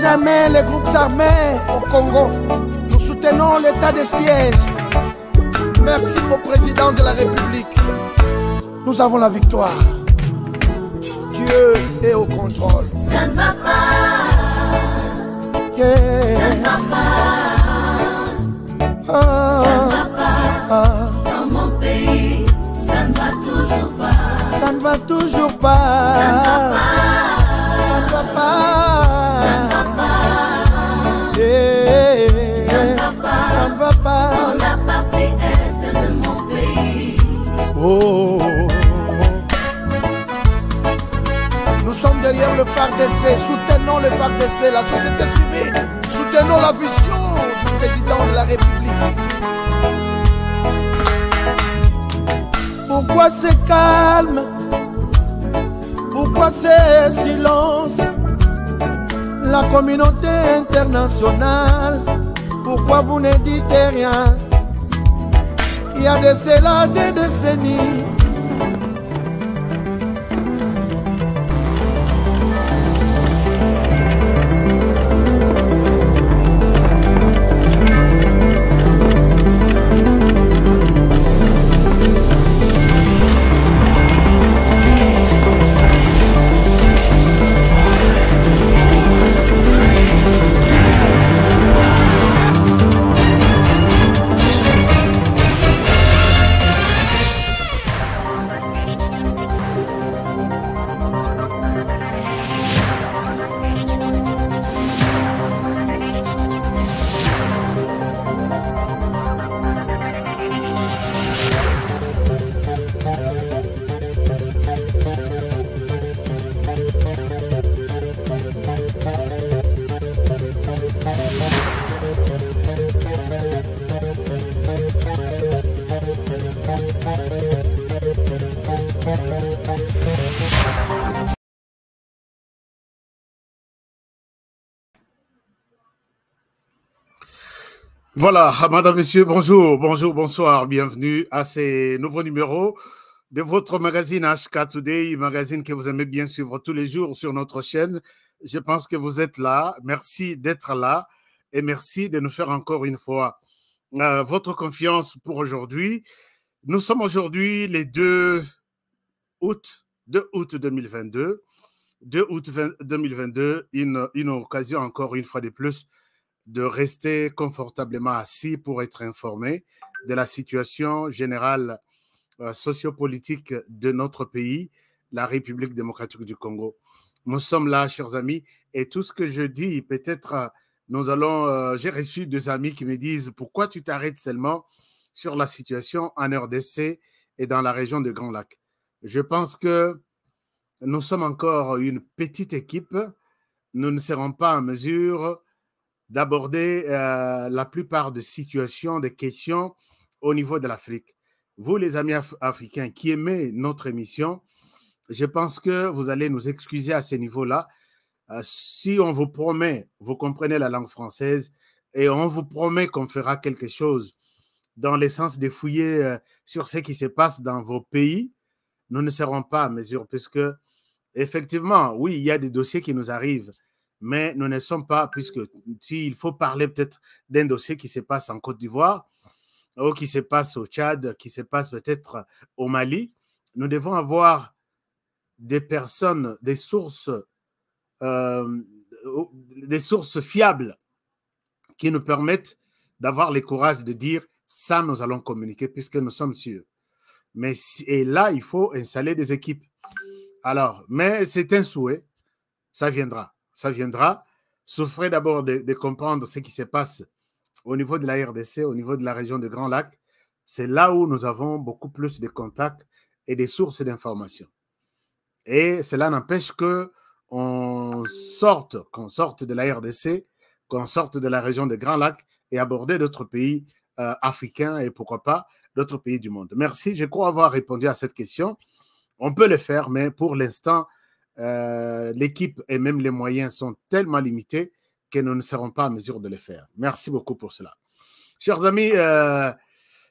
jamais les groupes armés au Congo. Nous soutenons l'état de siège. Merci au président de la République. Nous avons la victoire. Dieu est au contrôle. Ça ne va pas. Yeah. Ça ne va pas. Ça ne va pas. Dans mon pays, ça ne va toujours pas. Ça ne va toujours pas. Ça ne va pas. Ça ne va pas. Ça ne va pas. Yeah. Ça ne va pas. Ça ne va pas. Dans la partie est de mon pays. Oh. Nous sommes derrière le FARDC, soutenons le FARDC, la société civile, soutenons la vision du président de la République. Pourquoi c'est calme? Pourquoi c'est silence? La communauté internationale, pourquoi vous ne dites rien? Il y a de cela des décennies. Voilà, madame, monsieur, bonjour, bonjour, bonsoir, bienvenue à ces nouveaux numéros de votre magazine HK Today, magazine que vous aimez bien suivre tous les jours sur notre chaîne. Je pense que vous êtes là, merci d'être là et merci de nous faire encore une fois votre confiance pour aujourd'hui. Nous sommes aujourd'hui les 2 août 2022. 2 août 2022, une occasion encore une fois de plus de rester confortablement assis pour être informé de la situation générale sociopolitique de notre pays, la République démocratique du Congo. Nous sommes là, chers amis, et tout ce que je dis, peut-être j'ai reçu 2 amis qui me disent « Pourquoi tu t'arrêtes seulement sur la situation en RDC et dans la région de Grand Lac ?» Je pense que nous sommes encore une petite équipe. Nous ne serons pas en mesure d'aborder la plupart des situations, des questions au niveau de l'Afrique. Vous, les amis africains qui aimez notre émission, je pense que vous allez nous excuser à ce niveau-là. Si on vous promet, vous comprenez la langue française, et on vous promet qu'on fera quelque chose dans le sens de fouiller sur ce qui se passe dans vos pays, nous ne serons pas en mesure, puisque effectivement, oui, il y a des dossiers qui nous arrivent, mais nous ne sommes pas, puisque s'il faut parler peut-être d'un dossier qui se passe en Côte d'Ivoire, ou qui se passe au Tchad, qui se passe peut-être au Mali, nous devons avoir des personnes, des sources fiables qui nous permettent d'avoir le courage de dire ça, nous allons communiquer puisque nous sommes sûrs. Et là, il faut installer des équipes. Alors, mais c'est un souhait, ça viendra. Ça viendra. Souffrez d'abord de comprendre ce qui se passe au niveau de la RDC, au niveau de la région de Grand Lac. C'est là où nous avons beaucoup plus de contacts et des sources d'informations. Et cela n'empêche qu'on sorte de la RDC, qu'on sorte de la région de Grand Lac et aborder d'autres pays africains et pourquoi pas d'autres pays du monde. Merci, je crois avoir répondu à cette question. On peut le faire, mais pour l'instant, l'équipe et même les moyens sont tellement limités que nous ne serons pas en mesure de le faire. Merci beaucoup pour cela. Chers amis,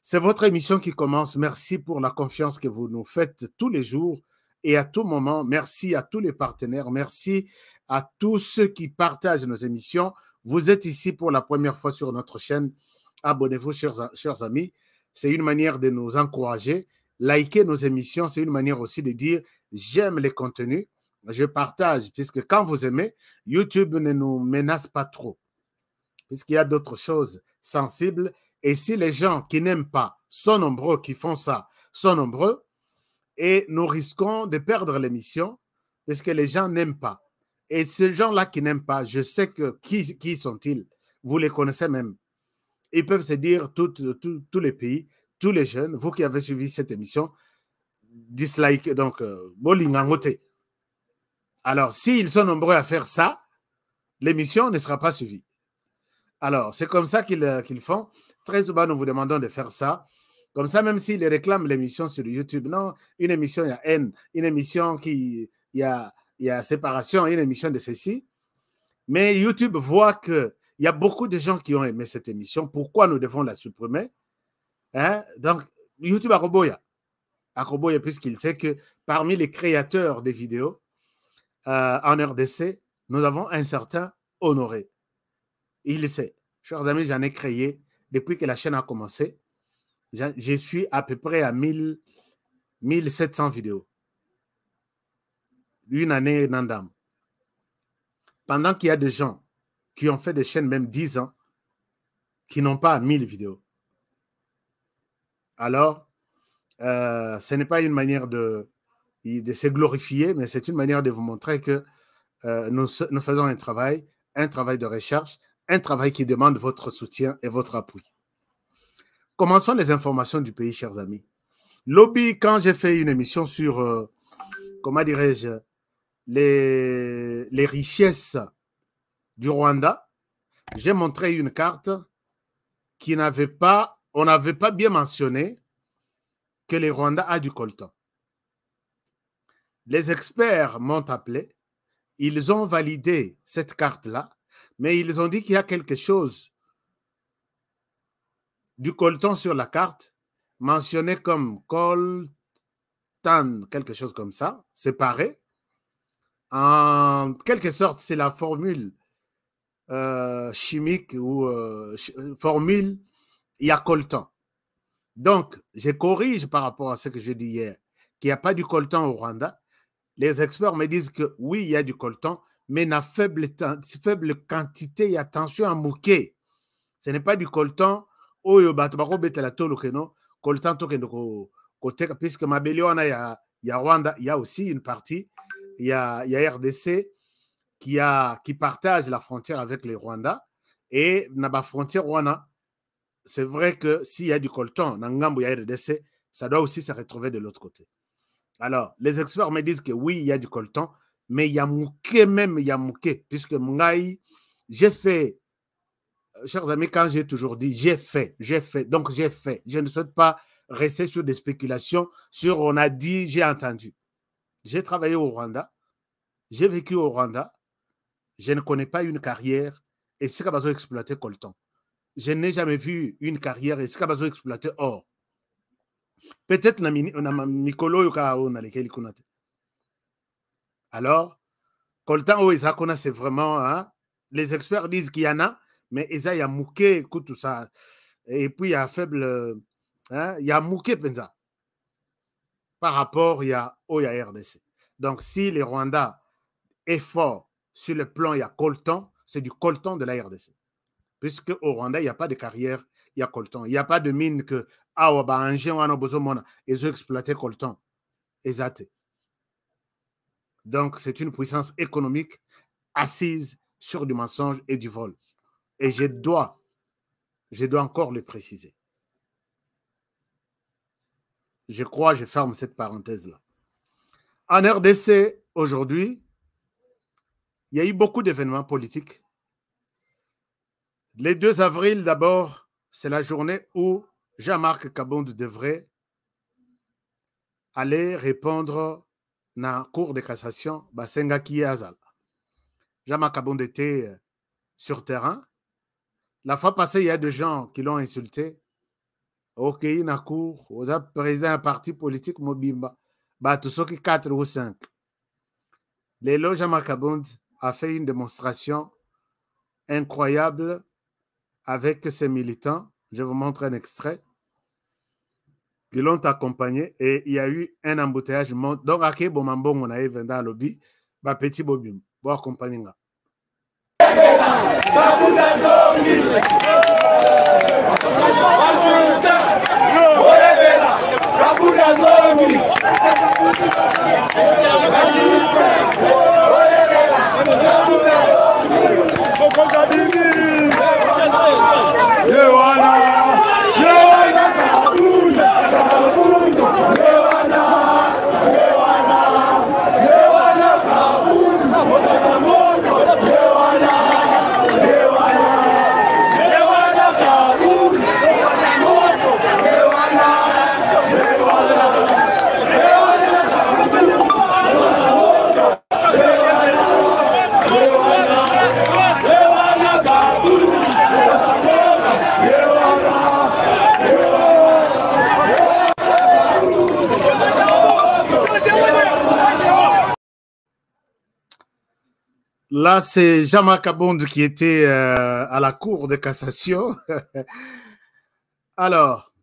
c'est votre émission qui commence. Merci pour la confiance que vous nous faites tous les jours Et à tout moment, merci à tous les partenaires, merci à tous ceux qui partagent nos émissions. Vous êtes ici pour la première fois sur notre chaîne. Abonnez-vous, chers amis. C'est une manière de nous encourager. Likez nos émissions, c'est une manière aussi de dire j'aime les contenus, je partage, puisque quand vous aimez, YouTube ne nous menace pas trop, puisqu'il y a d'autres choses sensibles. Et si les gens qui n'aiment pas sont nombreux, qui font ça, sont nombreux, et nous risquons de perdre l'émission, puisque les gens n'aiment pas. Et ces gens-là qui n'aiment pas, je sais que qui sont-ils? Vous les connaissez même. Ils peuvent se dire, tous les pays, tous les jeunes, vous qui avez suivi cette émission, dislike, donc, bolingangote. Alors, s'ils sont nombreux à faire ça, l'émission ne sera pas suivie. Alors, c'est comme ça qu'ils font. Très souvent, nous vous demandons de faire ça. Comme ça, même s'ils réclament l'émission sur YouTube, non, une émission, il y a haine, une émission il y a séparation, une émission de ceci. Mais YouTube voit qu'il y a beaucoup de gens qui ont aimé cette émission. Pourquoi nous devons la supprimer? Hein? Donc, YouTube a Roboya, puisqu'il sait que parmi les créateurs des vidéos en RDC, nous avons un certain Honoré. Il sait. Chers amis, j'en ai créé depuis que la chaîne a commencé. Je suis à peu près à 1700 vidéos. Une année, Nandam. Pendant qu'il y a des gens qui ont fait des chaînes même 10 ans, qui n'ont pas 1000 vidéos. Alors, ce n'est pas une manière de se glorifier, mais c'est une manière de vous montrer que nous faisons un travail de recherche, un travail qui demande votre soutien et votre appui. Commençons les informations du pays, chers amis. Lobby, quand j'ai fait une émission sur, comment dirais-je, les richesses du Rwanda, j'ai montré une carte qui n'avait pas, on n'avait pas bien mentionné que le Rwanda a du coltan. Les experts m'ont appelé, ils ont validé cette carte-là, mais ils ont dit qu'il y a quelque chose du coltan sur la carte, mentionné comme coltan, quelque chose comme ça, séparé. En quelque sorte, c'est la formule chimique ou formule, il y a coltan. Donc, je corrige par rapport à ce que j'ai dit hier, qu'il n'y a pas du coltan au Rwanda. Les experts me disent que oui, il y a du coltan, mais na faible quantité, et attention à mouquer. Ce n'est pas du coltan, coltan puisque Mabeliona, il y a Rwanda, il y a aussi une partie, il y a RDC qui partage la frontière avec les Rwandais, et dans la frontière Rwanda, c'est vrai que s'il y a du coltan, dans Ngambo, il y a RDC, ça doit aussi se retrouver de l'autre côté. Alors, les experts me disent que oui, il y a du coltan, mais il y a mouké même, il y a mouké, puisque Mngaï, j'ai fait, chers amis, quand j'ai toujours dit j'ai fait, donc j'ai fait. Je ne souhaite pas rester sur des spéculations, sur on a dit, j'ai entendu. J'ai travaillé au Rwanda, j'ai vécu au Rwanda, je ne connais pas une carrière et c'est qu'à besoin d'exploiter coltan. Je n'ai jamais vu une carrière et c'est qu'à besoin d'exploiter or. Peut-être na mikolo yoka na lesquels kunate. Alors, coltan o isakona c'est vraiment, hein, les experts disent qu'il y en a, mais il y a mouké tout ça. Et puis il y a faible, hein, il y a mouké penza. Par rapport il y a RDC. Donc si les Rwandais est fort sur le plan, il y a coltan, c'est du coltan de la RDC. Puisque au Rwanda, il n'y a pas de carrière, il y a coltan. Il n'y a pas de mine que ils ont exploité coltan. Exact. Donc, c'est une puissance économique assise sur du mensonge et du vol. Et je dois encore le préciser. Je crois, je ferme cette parenthèse-là. En RDC, aujourd'hui, il y a eu beaucoup d'événements politiques. Le 2 avril, d'abord, c'est la journée où Jean-Marc Kabound devrait aller répondre dans la Cour de cassation Basenga Kiazal. Jean-Marc Kabound était sur terrain. La fois passée, il y a des gens qui l'ont insulté. Ok, na cour, vous êtes président d'un parti politique Mobimba. bah, tous ceux qui 4 ou 5. Lelo Jean-Marc Kabound a fait une démonstration incroyable avec ses militants. Je vous montre un extrait. Ils l'ont accompagné et il y a eu un embouteillage. Donc, à quel moment on a eu dans le lobby, bah, petit Bobim, bon accompagner. Là, c'est Jean-Marc Kabound qui était à la cour de cassation. Alors,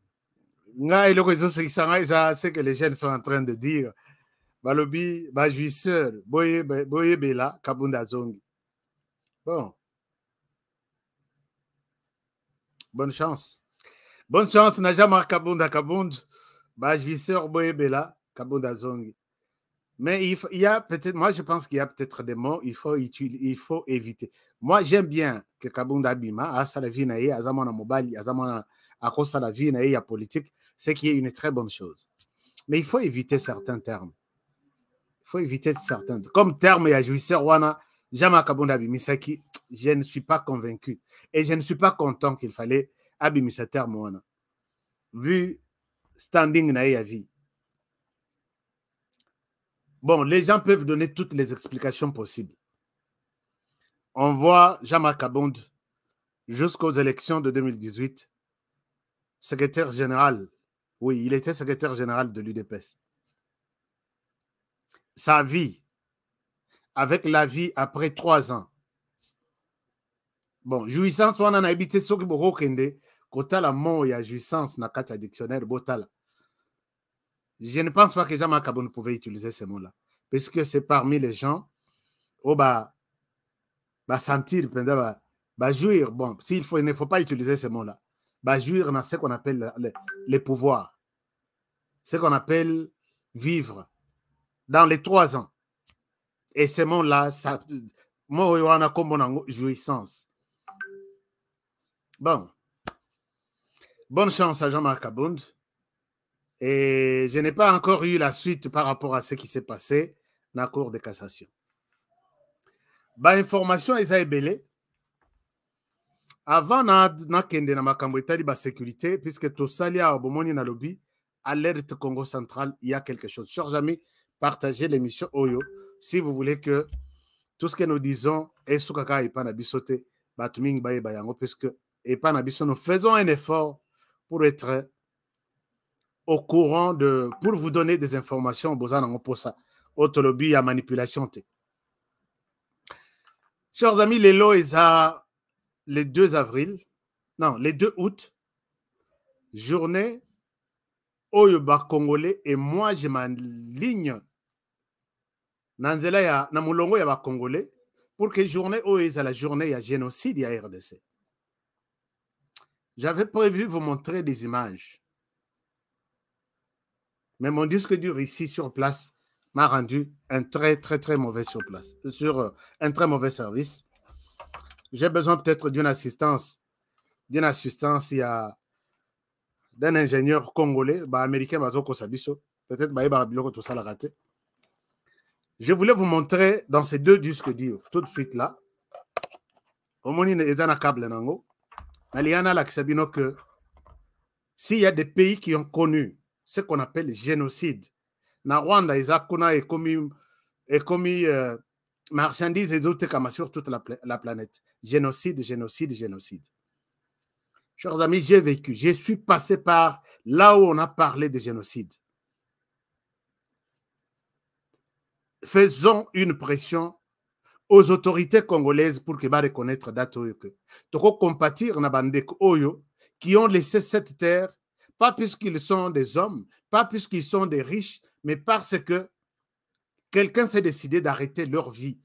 c'est que les jeunes sont en train de dire. Balobi, jouisseur, boye bela, Kabound azongi. Bon. Bonne chance. Bonne chance, n'a jamais Kabound, jouisseur, boye bela, Kabound azongi. Mais il y a peut-être, moi je pense qu'il y a peut-être des mots il faut éviter. Moi j'aime bien que Kabound Abima, à Salavinae, à Zamana Mobali, à Zamana Akosa la vie à politique, c'est qu'il y a une très bonne chose. Mais il faut éviter certains termes. Il faut éviter certains termes. Comme terme, il y a jouisseur Wana, Jama Kabound Abimisaki, je ne suis pas convaincu. Et je ne suis pas content qu'il fallait abîmer ce terme Wana. Vu standing na vie. Bon, les gens peuvent donner toutes les explications possibles. On voit Jean-Marc Kabound jusqu'aux élections de 2018, secrétaire général. Oui, il était secrétaire général de l'UDPS. Sa vie, avec la vie après 3 ans. Bon, jouissance, on en a habité ce qui est quand la mort et la jouissance dans le dictionnaire, botala. Je ne pense pas que Jean-Marc Kabound pouvait utiliser ces mots-là. Parce que c'est parmi les gens où sentir, jouir. Bon, il ne faut pas utiliser ces mots-là. Jouir dans ce qu'on appelle les pouvoirs. Ce qu'on appelle vivre dans les 3 ans. Et ces mots-là, moi, on a comme jouissance. Bon. Bonne chance à Jean-Marc Kabound. Et je n'ai pas encore eu la suite par rapport à ce qui s'est passé dans la Cour de cassation. Information est belé. Avant de la sécurité, puisque tout salia au Bomoni na lobby, alerte Congo central, il y a quelque chose. Chers amis, partagez l'émission Oyo si vous voulez que tout ce que nous disons est sous kaka et pas nabisote, batuming baye bayango, puisque et pas nabiso, nous faisons un effort pour être au courant pour vous donner des informations autre lobby à manipulation. Chers amis, les lois le 2 avril, non, le 2 août, journée Oyoba Congolais, et moi je m'aligne Nanzela ya na mulongo ya ba Congolais pour que journée Oyoba la journée ya génocide ya RDC. J'avais prévu vous montrer des images. Mais mon disque dur ici sur place m'a rendu un très mauvais sur place, un très mauvais service. J'ai besoin peut-être d'une assistance, il y a d'un ingénieur congolais, américain, peut-être tout ça l'a raté. Je voulais vous montrer dans ces 2 disques durs, tout de suite là. Que s'il y a des pays qui ont connu ce qu'on appelle génocide, na Rwanda, Isakuna est commis marchandises et autres comme sur toute la planète. Génocide. Chers amis, j'ai vécu, je suis passé par là où on a parlé de génocide. faisons une pression aux autorités congolaises pour que reconnaître date que toko compatir na bandeko oyo qui ont laissé cette terre, pas puisqu'ils sont des hommes, pas puisqu'ils sont des riches, mais parce que quelqu'un s'est décidé d'arrêter leur vie,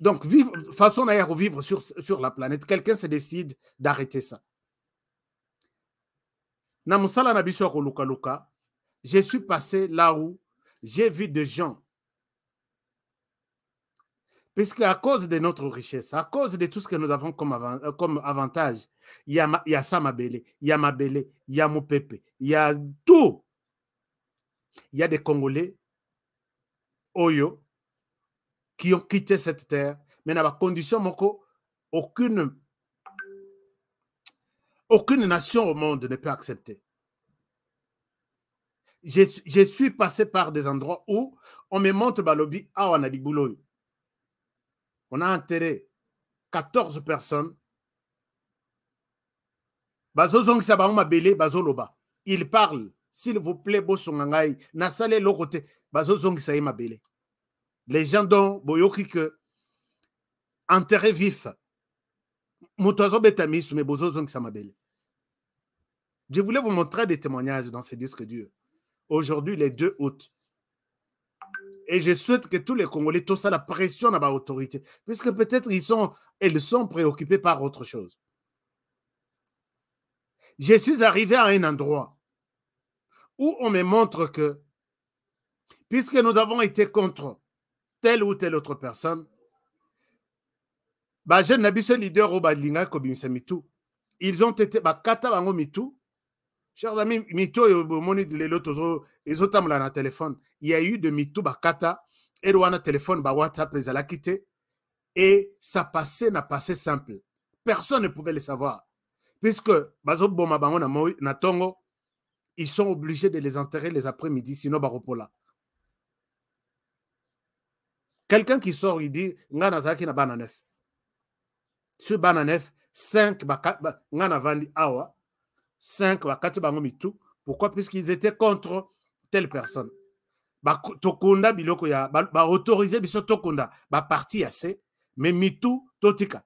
donc vivre façon d'ailleurs vivre sur la planète. Quelqu'un se décide d'arrêter ça. Na musala na biso ko luka luka, je suis passé là où j'ai vu des gens. Puisque à cause de notre richesse, à cause de tout ce que nous avons comme avantage, il y a Samabele, il y a Mabele, il y a Moupepe, il y a tout. Il y a des Congolais, Oyo, qui ont quitté cette terre, mais dans la condition, aucune nation au monde ne peut accepter. Je suis passé par des endroits où on me montre Balobi, on a dit boulot. On a enterré 14 personnes. Il parle, s'il vous plaît, les gens dont boyoki que enterré vif. Je voulais vous montrer des témoignages dans ce disque dur. Aujourd'hui, les 2 août. Et je souhaite que tous les Congolais, tout ça, la pression à l'autorité, puisque peut-être elles sont préoccupées par autre chose. Je suis arrivé à un endroit où on me montre que, puisque nous avons été contre telle ou telle autre personne, ils ont été chers amis, mito na téléphone. Il y a eu de mito bakata et de téléphone ba WhatsApp les a quitté et ça passait n'a passé simple. Personne ne pouvait le savoir puisque bazo boma bango na tongo, ils sont obligés de les enterrer les après-midi sinon baropola. Quelqu'un qui sort il dit ngana zaki na bana 9. Sur bana 9 5 ngana vandi awa 5 bakati bango mitu. Pourquoi? Puisqu'ils étaient contre telle personne. Tokunda biloko ya ba autoriser biso tokunda ba parti assez mais mitu totika.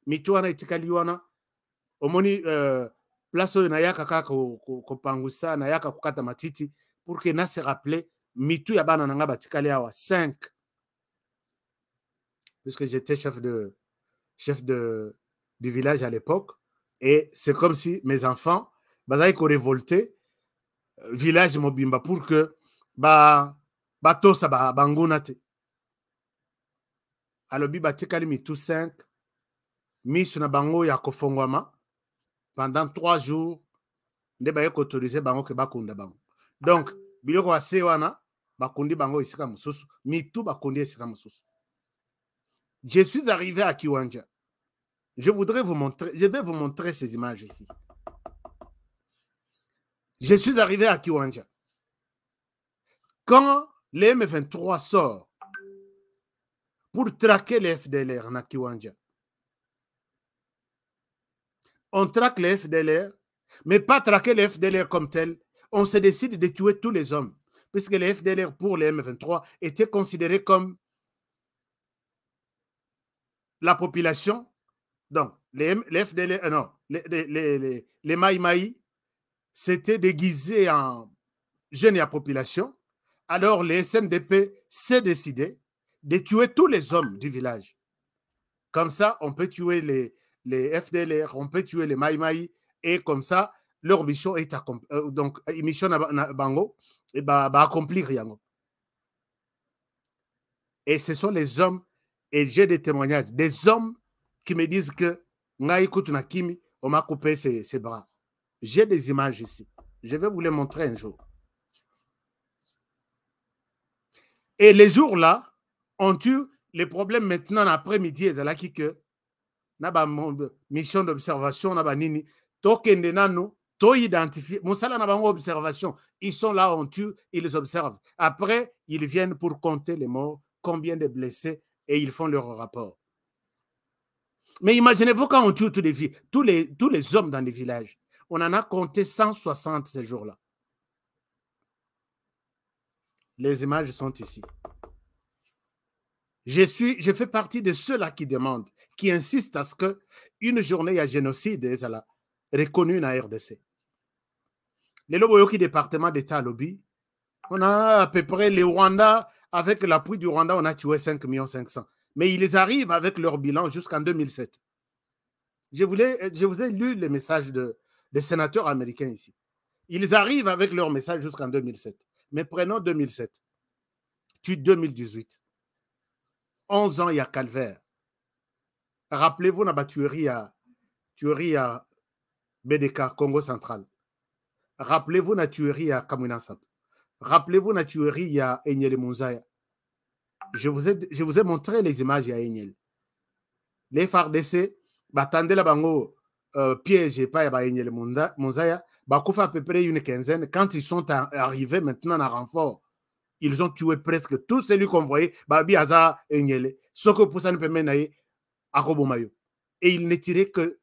Mitu ana itikali wana omoni place na yaka kaka ko pangusa na yaka kukata matiti pour que na se rappeler mitu ya bana nanga batikali awa 5. Puisque j'étais chef du village à l'époque. Et c'est comme si mes enfants, ils ont révolté village Mobimba pour que bato sa bangunate. Alors bi batikali mitu 5 misu na bango ya kofongwama pendant 3 jours nde ba autorisé bango ke bakunda bango. Donc biloko ase wana bakundi bango isika mususu mitu bakundi isika mususu. Je suis arrivé à Kiwanja. Je vais vous montrer ces images ici. Je suis arrivé à Kiwanja. Quand les M23 sort pour traquer les FDLR à Kiwanja, on traque les FDLR, mais pas traquer les FDLR comme tel. On se décide de tuer tous les hommes, puisque les FDLR pour les M23 étaient considérés comme la population. Donc, les FDLR, non, les Maïmaï s'étaient déguisés en jeunes et en population. Alors, les SNDP s'est décidé de tuer tous les hommes du village. Comme ça, on peut tuer les FDLR, on peut tuer les Maïmaï, et comme ça, leur mission est accomplie. Donc, mission na bango, et accomplir rien. Et ce sont les hommes, et j'ai des témoignages, des hommes qui me disent que on m'a coupé ses bras. J'ai des images ici. Je vais vous les montrer un jour. Et les jours-là, on tue les problèmes maintenant après-midi. Et que na mission d'observation, na nini, tokende nanu, to identifier. Monsala na bango observation. Ils sont là, on tue, ils les observent. Après, ils viennent pour compter les morts, combien de blessés, et ils font leur rapport. Mais imaginez-vous quand on tue tous les hommes dans les villages. On en a compté 160 ces jours-là. Les images sont ici. Je fais partie de ceux-là qui demandent, qui insistent à ce qu'une journée à génocide est reconnue dans la RDC. Les Loboyoki département d'État lobby, on a à peu près les Rwandais, avec l'appui du Rwanda, on a tué 5 500 000. Mais ils arrivent avec leur bilan jusqu'en 2007. Je vous ai lu les messages des sénateurs américains ici. Ils arrivent avec leur message jusqu'en 2007. Mais prenons 2007. Tu 2018. 11 ans, il y a calvaire. Rappelez-vous la tuerie à BDK, Congo central. Rappelez-vous la tuerie à Kamwina-Sap. Rappelez-vous la tuerie à Enyele Mounzaya. Je vous ai montré les images à Enyele. Les FARDC, attendez la bango piège et pas à Enyele Mounzaya, Bakoufa à peu près une quinzaine. Quand ils sont arrivés maintenant en renfort, ils ont tué presque tous celui qu'on voyait, Babi Aza Enyele, Soko Poussane Pemenaye, Arobomayo. Et ils ne tiraient que.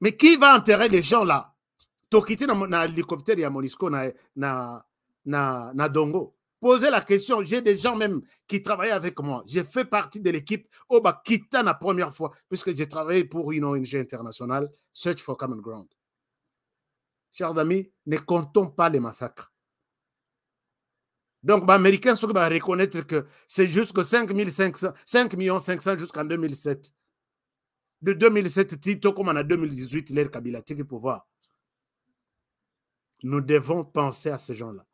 Mais qui va enterrer les gens là? Tokité dans l'hélicoptère, il y a Monisco, na Dongo. Posez la question, j'ai des gens même qui travaillaient avec moi. J'ai fait partie de l'équipe Oba Kita la première fois, puisque j'ai travaillé pour une ONG internationale, Search for Common Ground. Chers amis, ne comptons pas les massacres. Donc, les Américains sont reconnaître que c'est juste que 5 500 jusqu'en 2007. De 2007, Tito, comme en 2018, l'air Kabila, qui pouvoir. Nous devons penser à ces gens-là.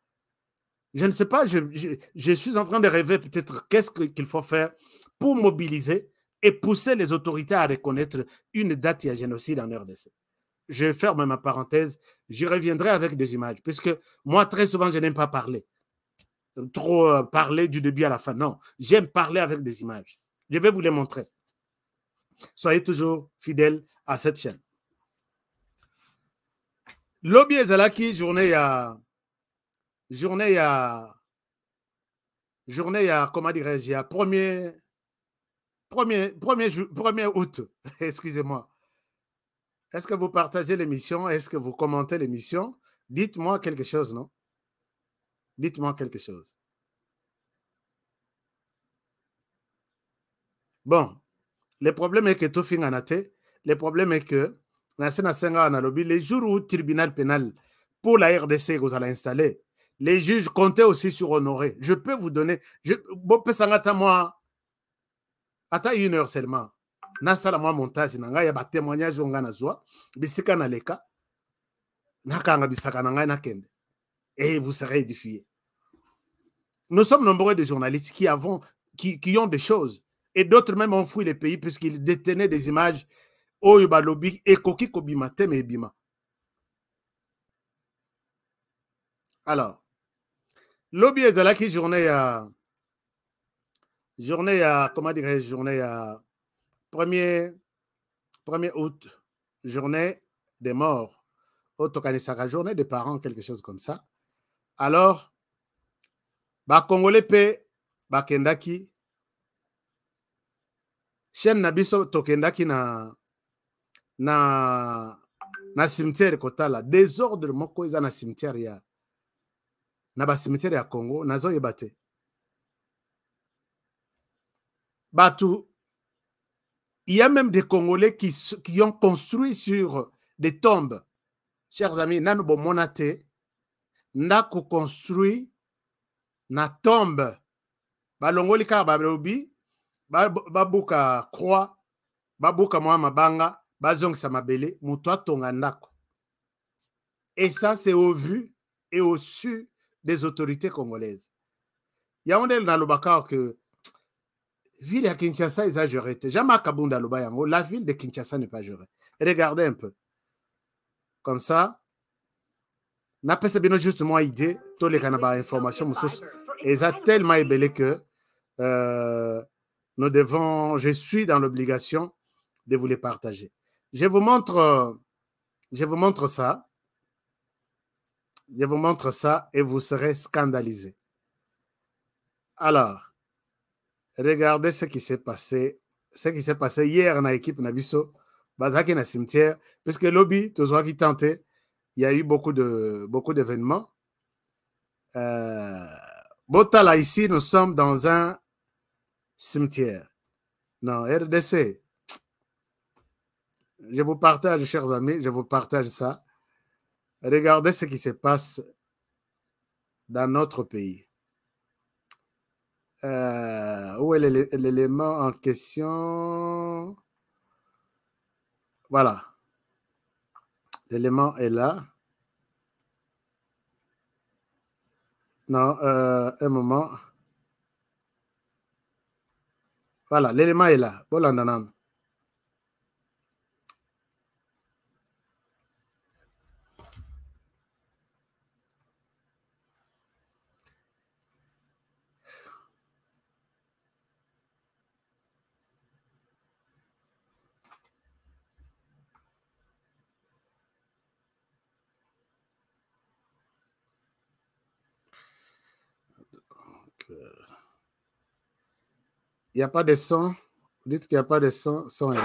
Je ne sais pas, je suis en train de rêver peut-être qu'est-ce qu'il faut faire pour mobiliser et pousser les autorités à reconnaître une date de génocide en RDC. Je ferme ma parenthèse, je reviendrai avec des images, puisque moi, très souvent, je n'aime pas parler. Trop parler du début à la fin. Non, j'aime parler avec des images. Je vais vous les montrer. Soyez toujours fidèles à cette chaîne. Lobby Ezalaki, journée à comment dirais-je, à 1er août, excusez-moi. Est-ce que vous partagez l'émission? Est-ce que vous commentez l'émission? Dites-moi quelque chose, non? Dites-moi quelque chose. Bon, le problème est que tout fin en a été. Le problème est que les jours où le tribunal pénal pour la RDC vous allez installer, les juges comptaient aussi sur Honoré. Je peux vous donner, moi, attends 1 heure seulement. Nasala moi montage nanga ya ba témoignage nga na zwa bisika na leka nakanga bisaka nanga na kende et vous serez édifiés. Nous sommes nombreux de journalistes qui ont des choses et d'autres même ont fui les pays puisqu'ils détenaient des images oyo ba lobby et koki kobima te me bima. Alors lobby ezalaki journée à comment dirais-je, journée à 1er août, journée des morts, journée des parents, quelque chose comme ça. Alors, Congolais pe bakendaki, chaîne nabiso tokendaki na cimetière kotala, désordre moko eza na cimetière ya na ba cimetière ya Congo, nazo yebate. Batu, il y a même des Congolais qui ont construit sur des tombes. Chers amis, nanu bomonate, ndako construit na tombe. Balongoli ka balobi, babuka croix, babuka mwa mabanga, bazongisa mabele, muto atonga ndako. Et ça, c'est au vu et au su des autorités congolaises. Il y a un dans le Bakar que ville à Kinshasa, ils ont géré. Jamais Kabunda Lobayango, la ville de Kinshasa n'est pas gérée. Regardez un peu. Comme ça, n'a pas bien justement idée, tous les canabas informations, et ça tellement ébellé que nous devons, je suis dans l'obligation de vous les partager. Je vous montre ça. Je vous montre ça et vous serez scandalisés. Alors, regardez ce qui s'est passé. Ce qui s'est passé hier dans l'équipe Nabiso, Bazaki na cimetière, puisque lobby, tous ceux qui tentaient, il y a eu beaucoup d'événements. Botala, ici, nous sommes dans un cimetière. Non, RDC. Je vous partage, chers amis, je vous partage ça. Regardez ce qui se passe dans notre pays. Où est l'élément en question? Voilà. L'élément est là. Non, un moment. Voilà, l'élément est là. Bolandanam. Il n'y a pas de son. Vous dites qu'il n'y a pas de son. Son est là.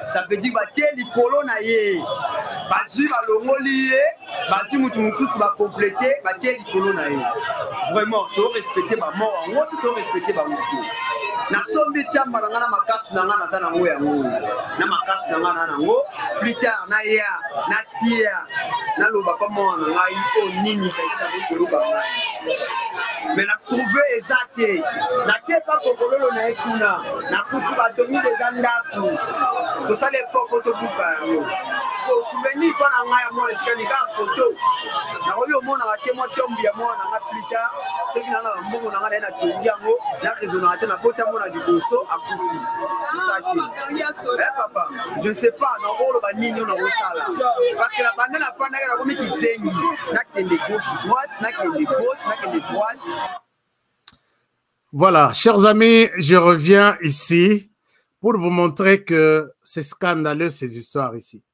Ça veut dire que les colons naïe, basi balongolié, basi mutunusu va compléter, les colons naïe. Vraiment, tu respecter ma mort, on doit respecter ma mort. Na sombi chamba na ngana makasi na ngana sana ngo ya ngo. Na makasi na ngana na ngo, plus tard na ya, na tia, na loba pa mo na ngai o nini kaita ko loba ngai. Mais na trouver exacté, na ke pa kokolo na ekuna, na kutu ba domi de zandaku. To ça les photos to buka yo. So souvenir pa na ngai mo le chani ka photo. Na oyo mo na ke mo tombi ya mo na plus tard, ce qui na na mbongo na ngana na tongi yango, na raisonnable na kota mo na diboso akufi. Ça qui. Papa, je sais pas na olo ba nini na osala. Parce que la bande na panda na komi kizengi, na kende gauche droite, na kende gauche, na kende droite. Voilà, chers amis, je reviens ici pour vous montrer que c'est scandaleux ces histoires ici.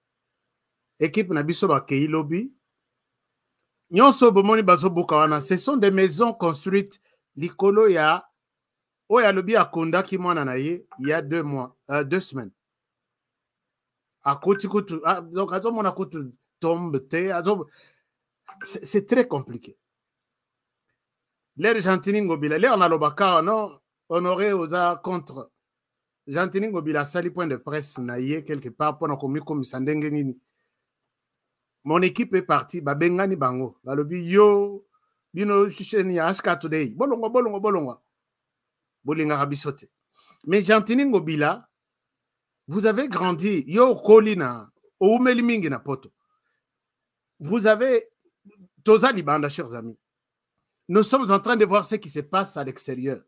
Équipe Nabiso Bakei Lobby. Ce sont des maisons construites likolo ya oya lobi akonda ki mwana na ye il y a 2 mois, 2 semaines. Donc c'est très compliqué. L'air Gentini Ngobila, l'air on a l'obaka, non, honoré aux contre Gentini Ngobila, sali point de presse naïe quelque part pour nous comme Sandengeni. Mon équipe est partie, Bengani Bango, Balobi yo, bino cheni aska today, bolongo. Bolinga rabisote. Mais Gentini Ngobila, vous avez grandi, yo kolina, oumeli mingi na poto. Vous avez toza libanda, chers amis. Nous sommes en train de voir ce qui se passe à l'extérieur.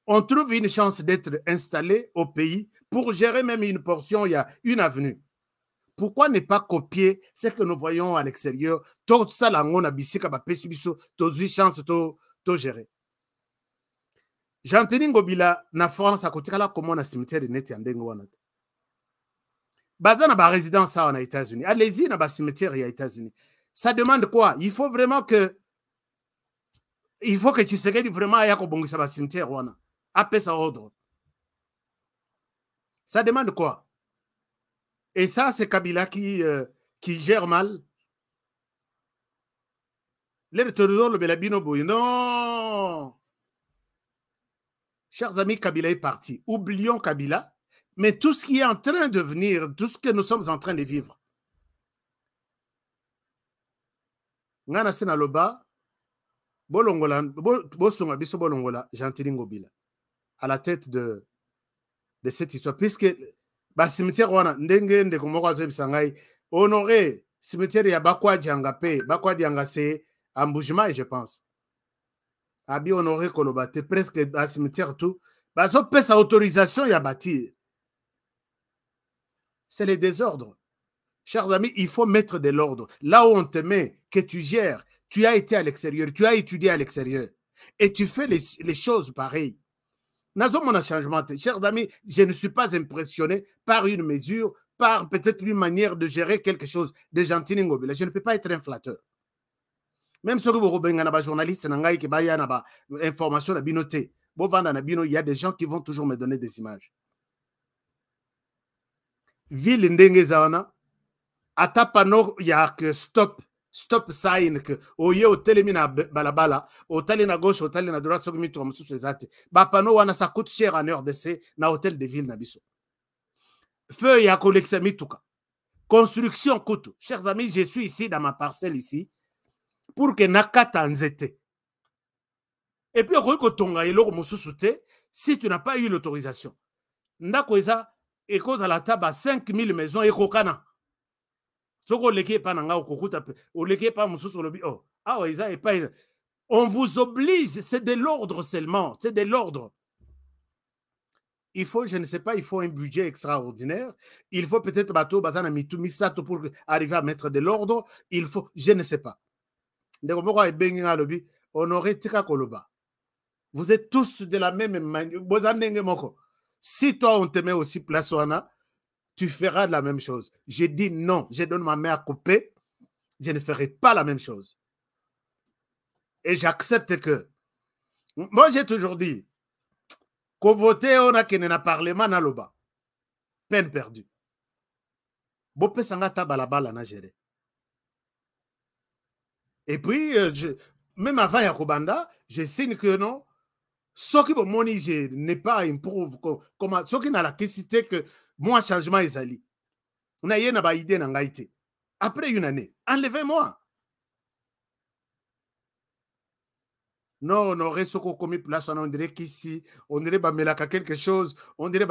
On trouve une chance d'être installé au pays pour gérer même une portion, il y a une avenue. Pourquoi ne pas copier ce que nous voyons à l'extérieur? Tout ça, là, on a bisika, pesibiso, tozu chance, to gérer. J'entends Ngobila, na France, à côté de là, comment on a cimetière de net yandengo wana. Bazana ba résidence en États-Unis. Allez-y, na ba cimetière aux États-Unis. Ça demande quoi? Il faut que Tshisekedi vraiment aille au Bongo sa cimetière wana. Appelle ça ordre. Ça demande quoi? Et ça, c'est Kabila qui gère mal. Les retours le Belabino Boy. Non! Chers amis, Kabila est parti. Oublions Kabila, mais tout ce qui est en train de venir, tout ce que nous sommes en train de vivre. Ngana Senaloba, bolongola bosonga biso bolongola Gentili Ngobila à la tête de cette histoire, puisque ba cimetière wana ndenge ndeko moko azobisa ngai honoré cimetière ya Bakwadianga pe Bakwadianga c'est en Mbujimayi je pense abi honoré koloba te presque ba cimetière tout bazopesa autorisation ya bâtir. C'est le désordre. Chers amis, il faut mettre de l'ordre. Là où on te met, que tu gères, tu as été à l'extérieur, tu as étudié à l'extérieur et tu fais les choses pareilles. Nazo mon changement. Chers amis, je ne suis pas impressionné par une mesure, par peut-être une manière de gérer quelque chose de Gentili Ngobila. Je ne peux pas être un flatteur. Même si vous êtes un journaliste, information, il y a des gens qui vont toujours me donner des images. Ville ndenge zawana, atapano ya que stop sign que oye hotel mina balabala, hotel na gauche, hotel na droite, soki mitu mususu ezate. Ba pano wana ça coûte cher en RDC na hôtel de ville na biso. Feu ya collection mituka. Construction coûte. Chers amis, je suis ici dans ma parcelle ici pour que nakata nzete. Et puis okoki kotonga eloko mususu te si tu n'as pas eu l'autorisation. Ndako eza et cause à la table à 5000 maisons et kokana. Soko leke pa nanga okokuta pe o leke pa mususu lobi oh ah ouais ça est pas on vous oblige, c'est de l'ordre seulement, c'est de l'ordre. Il faut, je ne sais pas, il faut un budget extraordinaire. Il faut peut-être bateau bazana mitu misato pour arriver à mettre de l'ordre. Il faut, je ne sais pas. Honoré Tika Koloba. Vous êtes tous de la même manière. Si toi on te met aussi place wana, tu feras de la même chose. Je dis non, je donne ma main à couper, je ne ferai pas la même chose. Et j'accepte que, moi j'ai toujours dit, qu'au voter on a qu'il n'a parlement na loba, peine perdue. Bopé sangata balabala na géré. Et puis, même avant Yakobanda, je signe que non, ce qui me money, je n'ai pas improuve, comment, ce qui n'a la capacité que moi, changement est allé. On a une idée dans l'Haïti. Après une année, enlevez-moi. Non, on aurait ce qu'on commis place, on dirait qu'ici, on dirait Bamelaka quelque chose, on dirait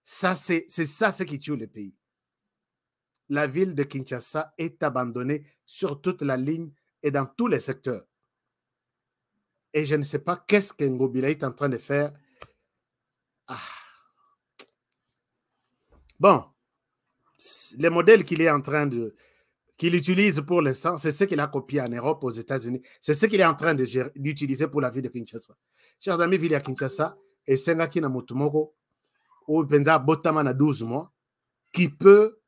ça, c'est ça ce qui tue le pays. La ville de Kinshasa est abandonnée sur toute la ligne et dans tous les secteurs. Et je ne sais pas qu'est-ce que Ngobila est en train de faire. Ah. Bon, le modèle qu'il est en train de... qu'il utilise pour l'instant, c'est ce qu'il a copié en Europe, aux États-Unis. C'est ce qu'il est en train d'utiliser pour la ville de Kinshasa. Chers amis, ville de Kinshasa, et Sengaki na Mutumoko, ou Penda Botama na 12 mois, qui peut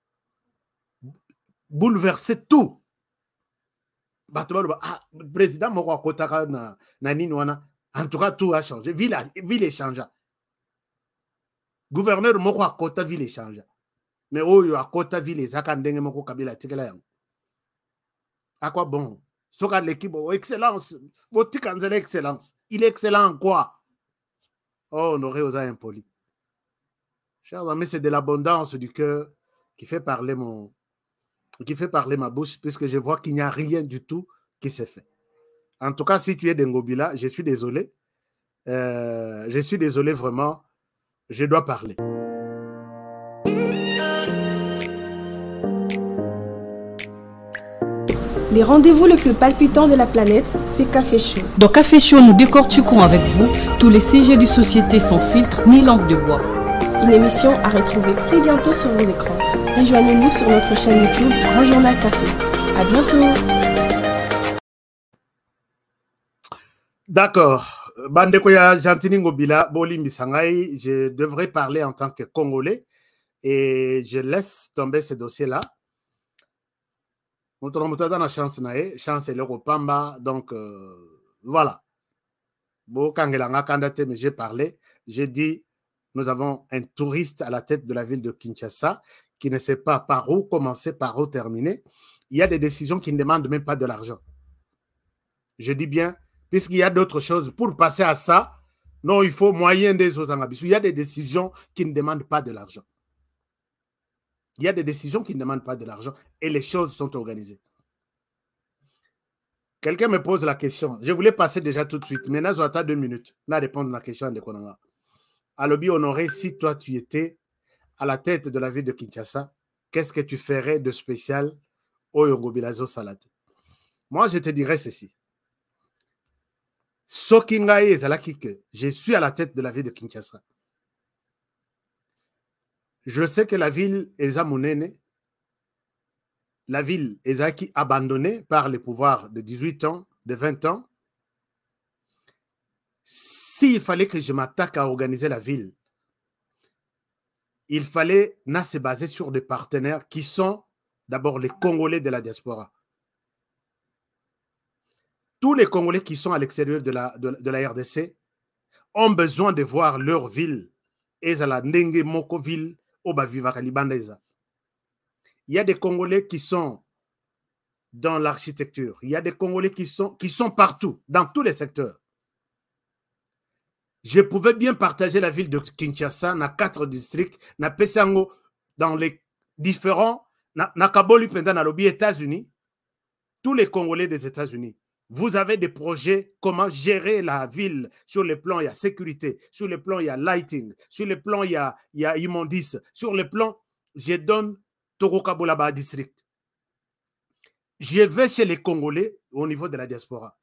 bouleverser tout. Ah, président Moko Kotaka na Ninwana, en tout cas, tout a changé. Ville est changée. Gouverneur Moko Kota, ville est changée. Mais Oyo Akota, ville est Zakandenge Moko Kabila Tikela. À quoi bon? Soka l'équipe, excellence. Votre canzel excellence. Il est excellent en quoi? Oh, on aurait osé impoli. Chers amis, c'est de l'abondance du cœur qui fait parler ma bouche, puisque je vois qu'il n'y a rien du tout qui s'est fait. En tout cas, si tu es d'Ngobila, je suis désolé. Je suis désolé vraiment. Je dois parler. Les rendez-vous les plus palpitants de la planète, c'est Café Show. Dans Café Show, nous décortiquons avec vous tous les sujets de société sans filtre ni langue de bois. Une émission à retrouver très bientôt sur vos écrans. Rejoignez-nous sur notre chaîne YouTube Grand Journal Café. À bientôt. D'accord. Bandekoya Gentili Ngobila, Bolimbi Sangai, je devrais parler en tant que Congolais et je laisse tomber ce dossier-là. Notre chance chance est le Pamba, donc voilà. Mais j'ai parlé, j'ai dit, nous avons un touriste à la tête de la ville de Kinshasa qui ne sait pas par où commencer, par où terminer. Il y a des décisions qui ne demandent même pas de l'argent. Je dis bien, puisqu'il y a d'autres choses. Pour passer à ça, non, il faut moyen des autres en Il y a des décisions qui ne demandent pas de l'argent. Il y a des décisions qui ne demandent pas de l'argent et les choses sont organisées. Quelqu'un me pose la question. Je voulais passer déjà tout de suite. Maintenant, je attends 2 minutes. Là, répondre à la question de Konanga. Alobi Honoré, si toi, tu étais à la tête de la ville de Kinshasa, qu'est-ce que tu ferais de spécial au Yongo Bilazo Salate? Moi, je te dirais ceci. Sokingaye ezalaki que je suis à la tête de la ville de Kinshasa. Je sais que la ville est monene. La ville est abandonnée par les pouvoirs de 18 ans, de 20 ans. S'il fallait que je m'attaque à organiser la ville, il fallait se baser sur des partenaires qui sont d'abord les Congolais de la diaspora. Tous les Congolais qui sont à l'extérieur de la RDC ont besoin de voir leur ville. Et la Ndenge Moko ville au Baviva Kalibandeza. Il y a des Congolais qui sont dans l'architecture. Il y a des Congolais qui sont partout, dans tous les secteurs. Je pouvais bien partager la ville de Kinshasa dans 4 districts, na Pesango, dans les différents, na Kaboli pendant na lobby États-Unis, tous les Congolais des États-Unis. Vous avez des projets, comment gérer la ville. Sur le plan, il y a sécurité. Sur le plan, il y a lighting. Sur le plan, il y a immondice. Sur le plan, je donne Togo Kabolaba district. Je vais chez les Congolais au niveau de la diaspora.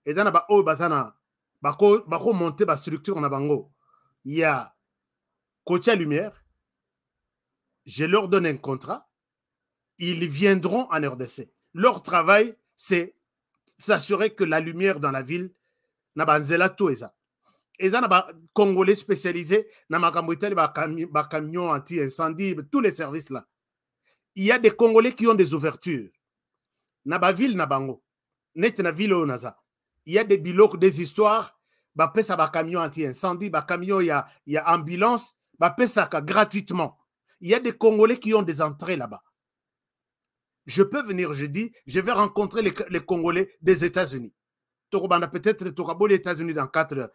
Et dans la bazana, bako monter la structure na bango. Il y a Kocha Lumière. Je leur donne un contrat. Ils viendront en RDC. Leur travail, c'est s'assurer que la lumière dans la ville na banzela tout eza. Eza na ba Congolais spécialisés na makamboitali ba camions anti-incendie, tous les services là. Il y a des Congolais qui ont des ouvertures. Na ba ville na bango. Net na ville o naza. Il y a des bilocs, des histoires, ba pesa ba camions anti-incendie, ba camions il y a ambulance, ba pesa gratuitement. Il y a des Congolais qui ont des entrées là-bas. Je peux venir jeudi, je vais rencontrer les Congolais des États-Unis. Peut-être les États-Unis dans 4.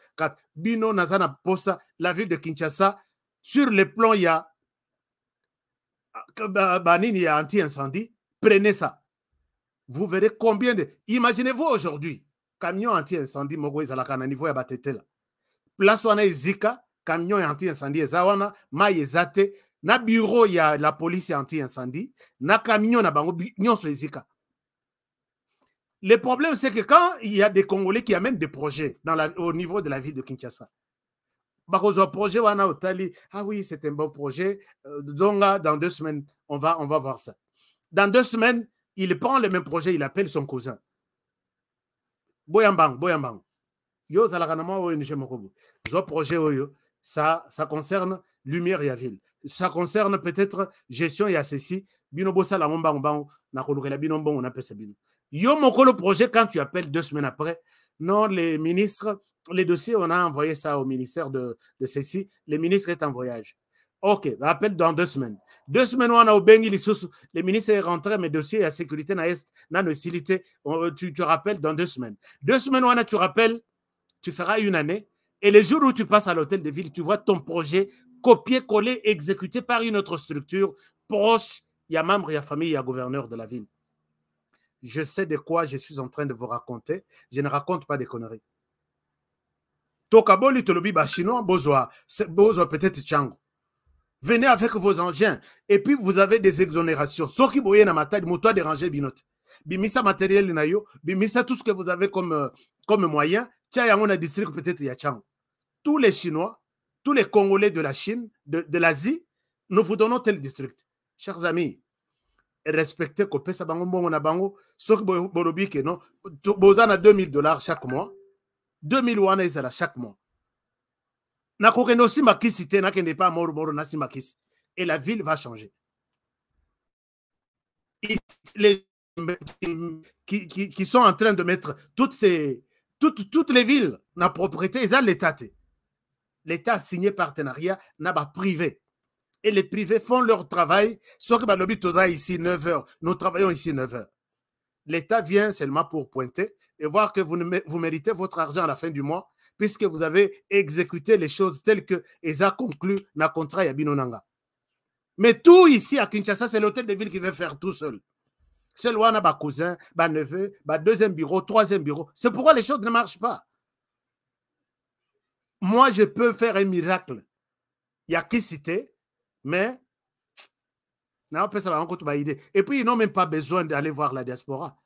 Bino, Nazana, Posa, la ville de Kinshasa. Sur le plan, il y a anti-incendie. Prenez ça. Vous verrez combien de... Imaginez-vous aujourd'hui, camion anti-incendie, Mogoïs à la niveau ya batetela. Place wana ezika, camion anti-incendie, ezawana, ma ezate. Na bureau, il y a la police anti-incendie. Na camion, na bango, nyonso ezika. Le problème, c'est que quand il y a des Congolais qui amènent des projets au niveau de la ville de Kinshasa, projet, ah oui, c'est un bon projet. Donc là, dans 2 semaines, on va voir ça. Dans 2 semaines, il prend le même projet, il appelle son cousin. Boyambang. Yo, zalakanama ONG Mokobu. Ce projet, ça concerne lumière et ville. Ça concerne peut-être gestion et ceci. Binobosa la mombang, na kolukela binombo, on appelle ça bino. Yo mokolo projet, quand tu appelles 2 semaines après, non, les ministres, les dossiers, on a envoyé ça au ministère de ceci. Le ministre est en voyage. Ok, appelle dans 2 semaines. 2 semaines, on a au Bengi, le ministre est rentré, mes dossiers à sécurité, na est, na facilité, tu rappelles dans 2 semaines. 2 semaines, on a, tu rappelles, tu feras 1 année. Et le jour où tu passes à l'hôtel de ville, tu vois ton projet copié-collé, exécuté par une autre structure proche. Il y a membre, il y a famille, il y a gouverneur de la ville. Je sais de quoi je suis en train de vous raconter. Je ne raconte pas des conneries. Tokaboli tolobi ba chinois, bozoa peut-être Tchango. Venez avec vos engins. Et puis vous avez des exonérations. Soki boye na matadi, moto déranger binote. Bimisa matériel na yo, bimisa tout ce que vous avez comme moyen. Tia yango na district peut-être ya Tchango. Tous les Chinois, tous les Congolais de la Chine, de l'Asie, nous vous donnons tel district. Chers amis, respectez Kopesa Bango Mbongo na Bango, Soki Borobi que non, Bozana $2000 chaque mois, 2000 wana ezala chaque mois. Na kokeno si makisi te na kende pas moro na si makisi. Et la ville va changer. Les qui sont en train de mettre toutes les villes na propriété, ils ont l'État. L'État a signé partenariat n'a pas privé. Et les privés font leur travail. Sauf que Balobi Toza ici 9 heures. Nous travaillons ici 9 heures. L'État vient seulement pour pointer et voir que vous méritez votre argent à la fin du mois puisque vous avez exécuté les choses telles que ESA conclut na contrat Yabino Nanga. Mais tout ici à Kinshasa, c'est l'hôtel de ville qui veut faire tout seul. C'est loin à cousin, neveu, deuxième bureau, troisième bureau. C'est pourquoi les choses ne marchent pas. Moi, je peux faire un miracle. Il y a qui citer, mais et puis ils n'ont même pas besoin d'aller voir la diaspora.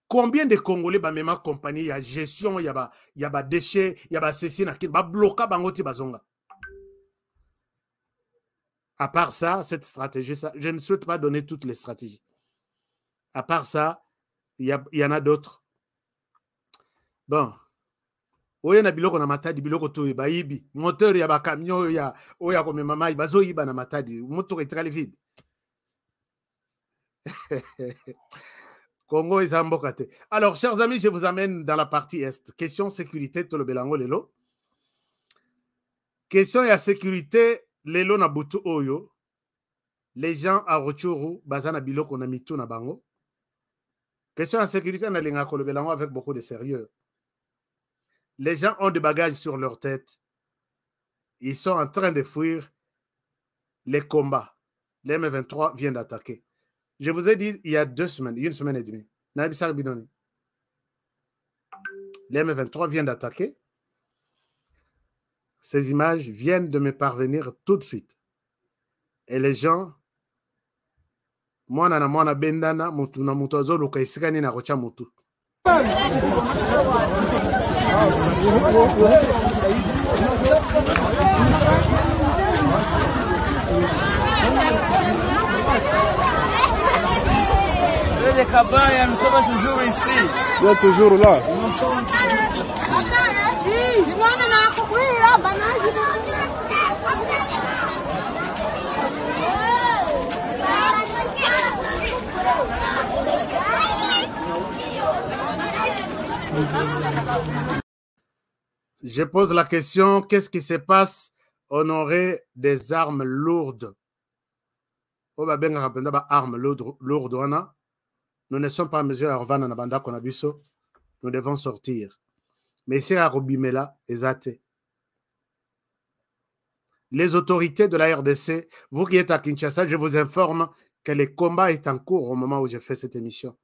Combien de Congolais, même compagnie, il y a gestion, il y a déchets, il y a ceci, il y a bloqué, bazonga. À part ça, cette stratégie, ça, je ne souhaite pas donner toutes les stratégies. À part ça, il y en a d'autres. Bon. Oye na biloko na matadi biloko to bayibi moteur ya ba camion ya oya ko mama bazo yiba na matadi moto etikali vide. Congo et Zambokate. Alors chers amis, je vous amène dans la partie est. Question sécurité to le belango lelo. Question ya sécurité lelo na butu oyo. Les gens à Rutshuru bazana biloko na mitu na bango. Question ya sécurité na linga ko le belango avec beaucoup de sérieux. Les gens ont des bagages sur leur tête. Ils sont en train de fuir les combats. Les M23 viennent d'attaquer. Je vous ai dit il y a 2 semaines, 1 semaine et demie. Les M23 viennent d'attaquer. Ces images viennent de me parvenir tout de suite. Et les gens, moi, na bendana, mutu na mutu azolo ka isikani na rocha mutu. Les cabanes, nous sommes toujours ici. Vous êtes toujours là. Je pose la question, qu'est-ce qui se passe? On aurait des armes lourdes. Armes lourdes. Nous ne sommes pas en mesure à revenir dans la bande. Nous devons sortir. Mais c'est à Robimela et Zate. Les autorités de la RDC, vous qui êtes à Kinshasa, je vous informe que le combat est en cours au moment où je fais cette émission.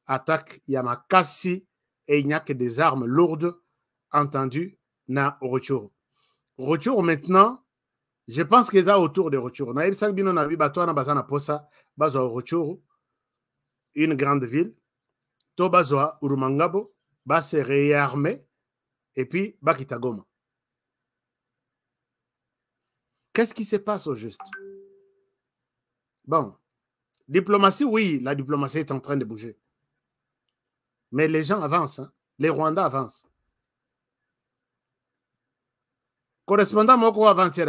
Attaque Yamakasi et il n'y a que des armes lourdes entendues na Rutshuru. Rutshuru maintenant, je pense qu'ils sont autour de Rutshuru. Na ibisa bino na bibato na bazana posa bazo Rutshuru, une grande ville. To bazo Urumangabo, ba se réarmer et puis bakita Goma. Qu'est-ce qui se passe au juste? Bon, diplomatie, oui, la diplomatie est en train de bouger. Mais les gens avancent, hein? Les Rwandais avancent. Correspondant Moko avant-hier,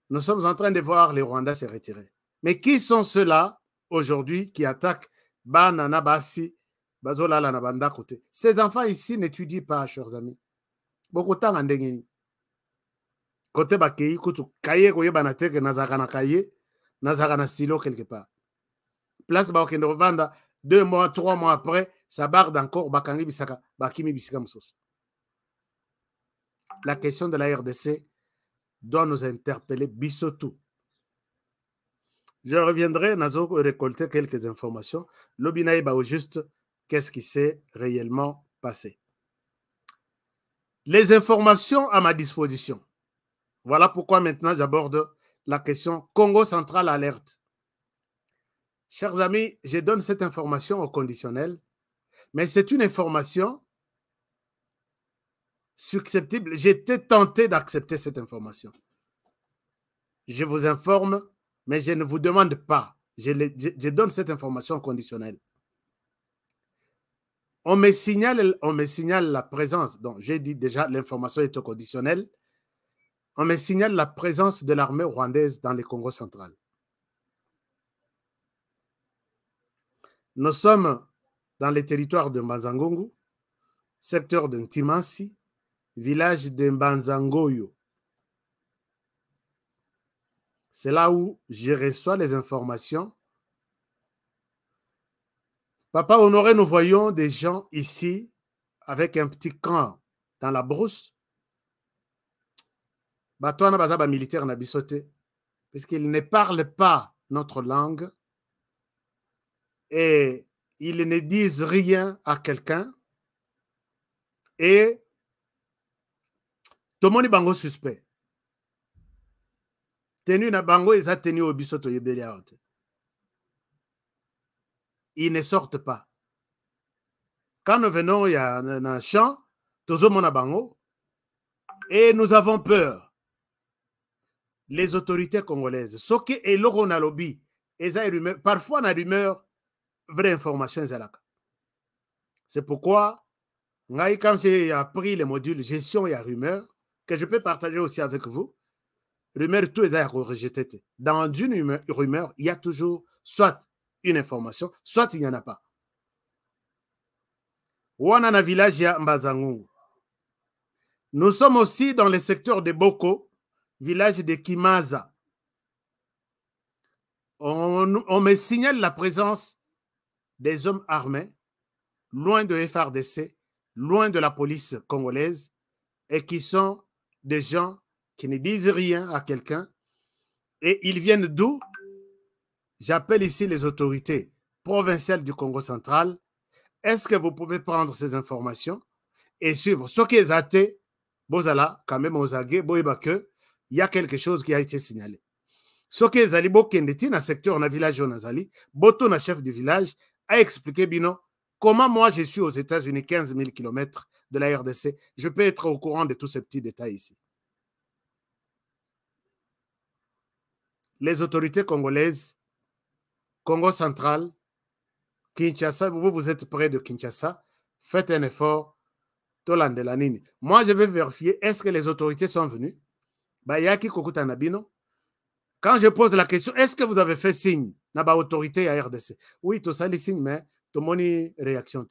nous sommes en train de voir les Rwandais se retirer. Mais qui sont ceux-là aujourd'hui qui attaquent Banana Basi, Bazolala Nabanda côté? Ces enfants ici n'étudient pas, chers amis. Beaucoup de temps en déguéni. Côté Bakei, Koutou, Kaye, Koye Banateke, Nazakana Kaye, Nazakana stylo quelque part. Place Baokende Rwanda, 2 mois, 3 mois après, ça barde encore Bakangi Bisaka, Bakimi Bisaka Moussous. La question de la RDC doit nous interpeller bissotou. Je reviendrai, Nazo, récolter quelques informations. Lobinaïba au juste, qu'est-ce qui s'est réellement passé? Les informations à ma disposition. Voilà pourquoi maintenant j'aborde la question Congo Central Alerte. Chers amis, je donne cette information au conditionnel, mais c'est une information susceptible. J'étais tenté d'accepter cette information. Je vous informe, mais je ne vous demande pas. Je donne cette information conditionnelle. On me signale la présence. Donc, j'ai dit déjà, l'information est au conditionnel. On me signale la présence de l'armée rwandaise dans le Congo central. Nous sommes dans les territoires de Mbanzangongo, secteur de Ntimansi, village de Mbanzangoyo. C'est là où je reçois les informations. Papa Honoré, nous voyons des gens ici avec un petit camp dans la brousse. Batouana Bazaba militaire n'a bisoté, puisqu'ils ne parlent pas notre langue et ils ne disent rien à quelqu'un et tout le monde est bango suspect. Tenu na bango, ils ont tenu au bisoto yebeli. Ils ne sortent pas. Quand nous venons, il y a un champ, tout le monde a bango, et nous avons peur. Les autorités congolaises, ce qui est l'on a lobby, parfois on a rumeur, vraie information. C'est pourquoi, quand j'ai appris le module gestion et rumeur, que je peux partager aussi avec vous, rumeur, tout est rejeté. Dans une rumeur, il y a toujours soit une information, soit il n'y en a pas. Wanana village ya Mbazangungu. Nous sommes aussi dans le secteur de Boko, village de Kimaza. On me signale la présence des hommes armés, loin de FARDC, loin de la police congolaise, et qui sont des gens qui ne disent rien à quelqu'un. Et ils viennent d'où? J'appelle ici les autorités provinciales du Congo central. Est-ce que vous pouvez prendre ces informations et suivre ce qui est athée? Bozala, quand même, aux aguets, il y a quelque chose qui a été signalé. Ce qui est allé, dans le secteur, dans le village, Boto, le chef du village, a expliqué, Bino, comment moi je suis aux États-Unis, 15 000 km de la RDC, je peux être au courant de tous ces petits détails ici. Les autorités congolaises, Congo central, Kinshasa, vous êtes près de Kinshasa, faites un effort. Moi, je vais vérifier, est-ce que les autorités sont venues? Quand je pose la question, est-ce que vous avez fait signe dans l'autorité à RDC? Oui, tout ça, les signes, mais tout le monde réaction.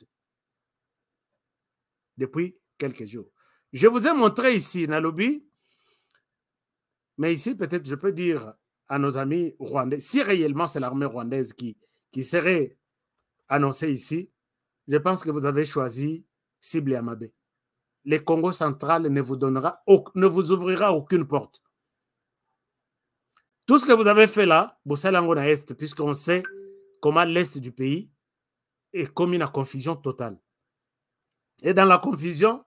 Depuis quelques jours. Je vous ai montré ici, dans le lobby, mais ici, peut-être, je peux dire à nos amis rwandais, si réellement c'est l'armée rwandaise qui serait annoncée ici, je pense que vous avez choisi Cible Amabé. Le Congo central ne vous ouvrira aucune porte. Tout ce que vous avez fait là, Bossalangona Est, puisqu'on sait comment l'Est du pays est commis en confusion totale. Et dans la confusion,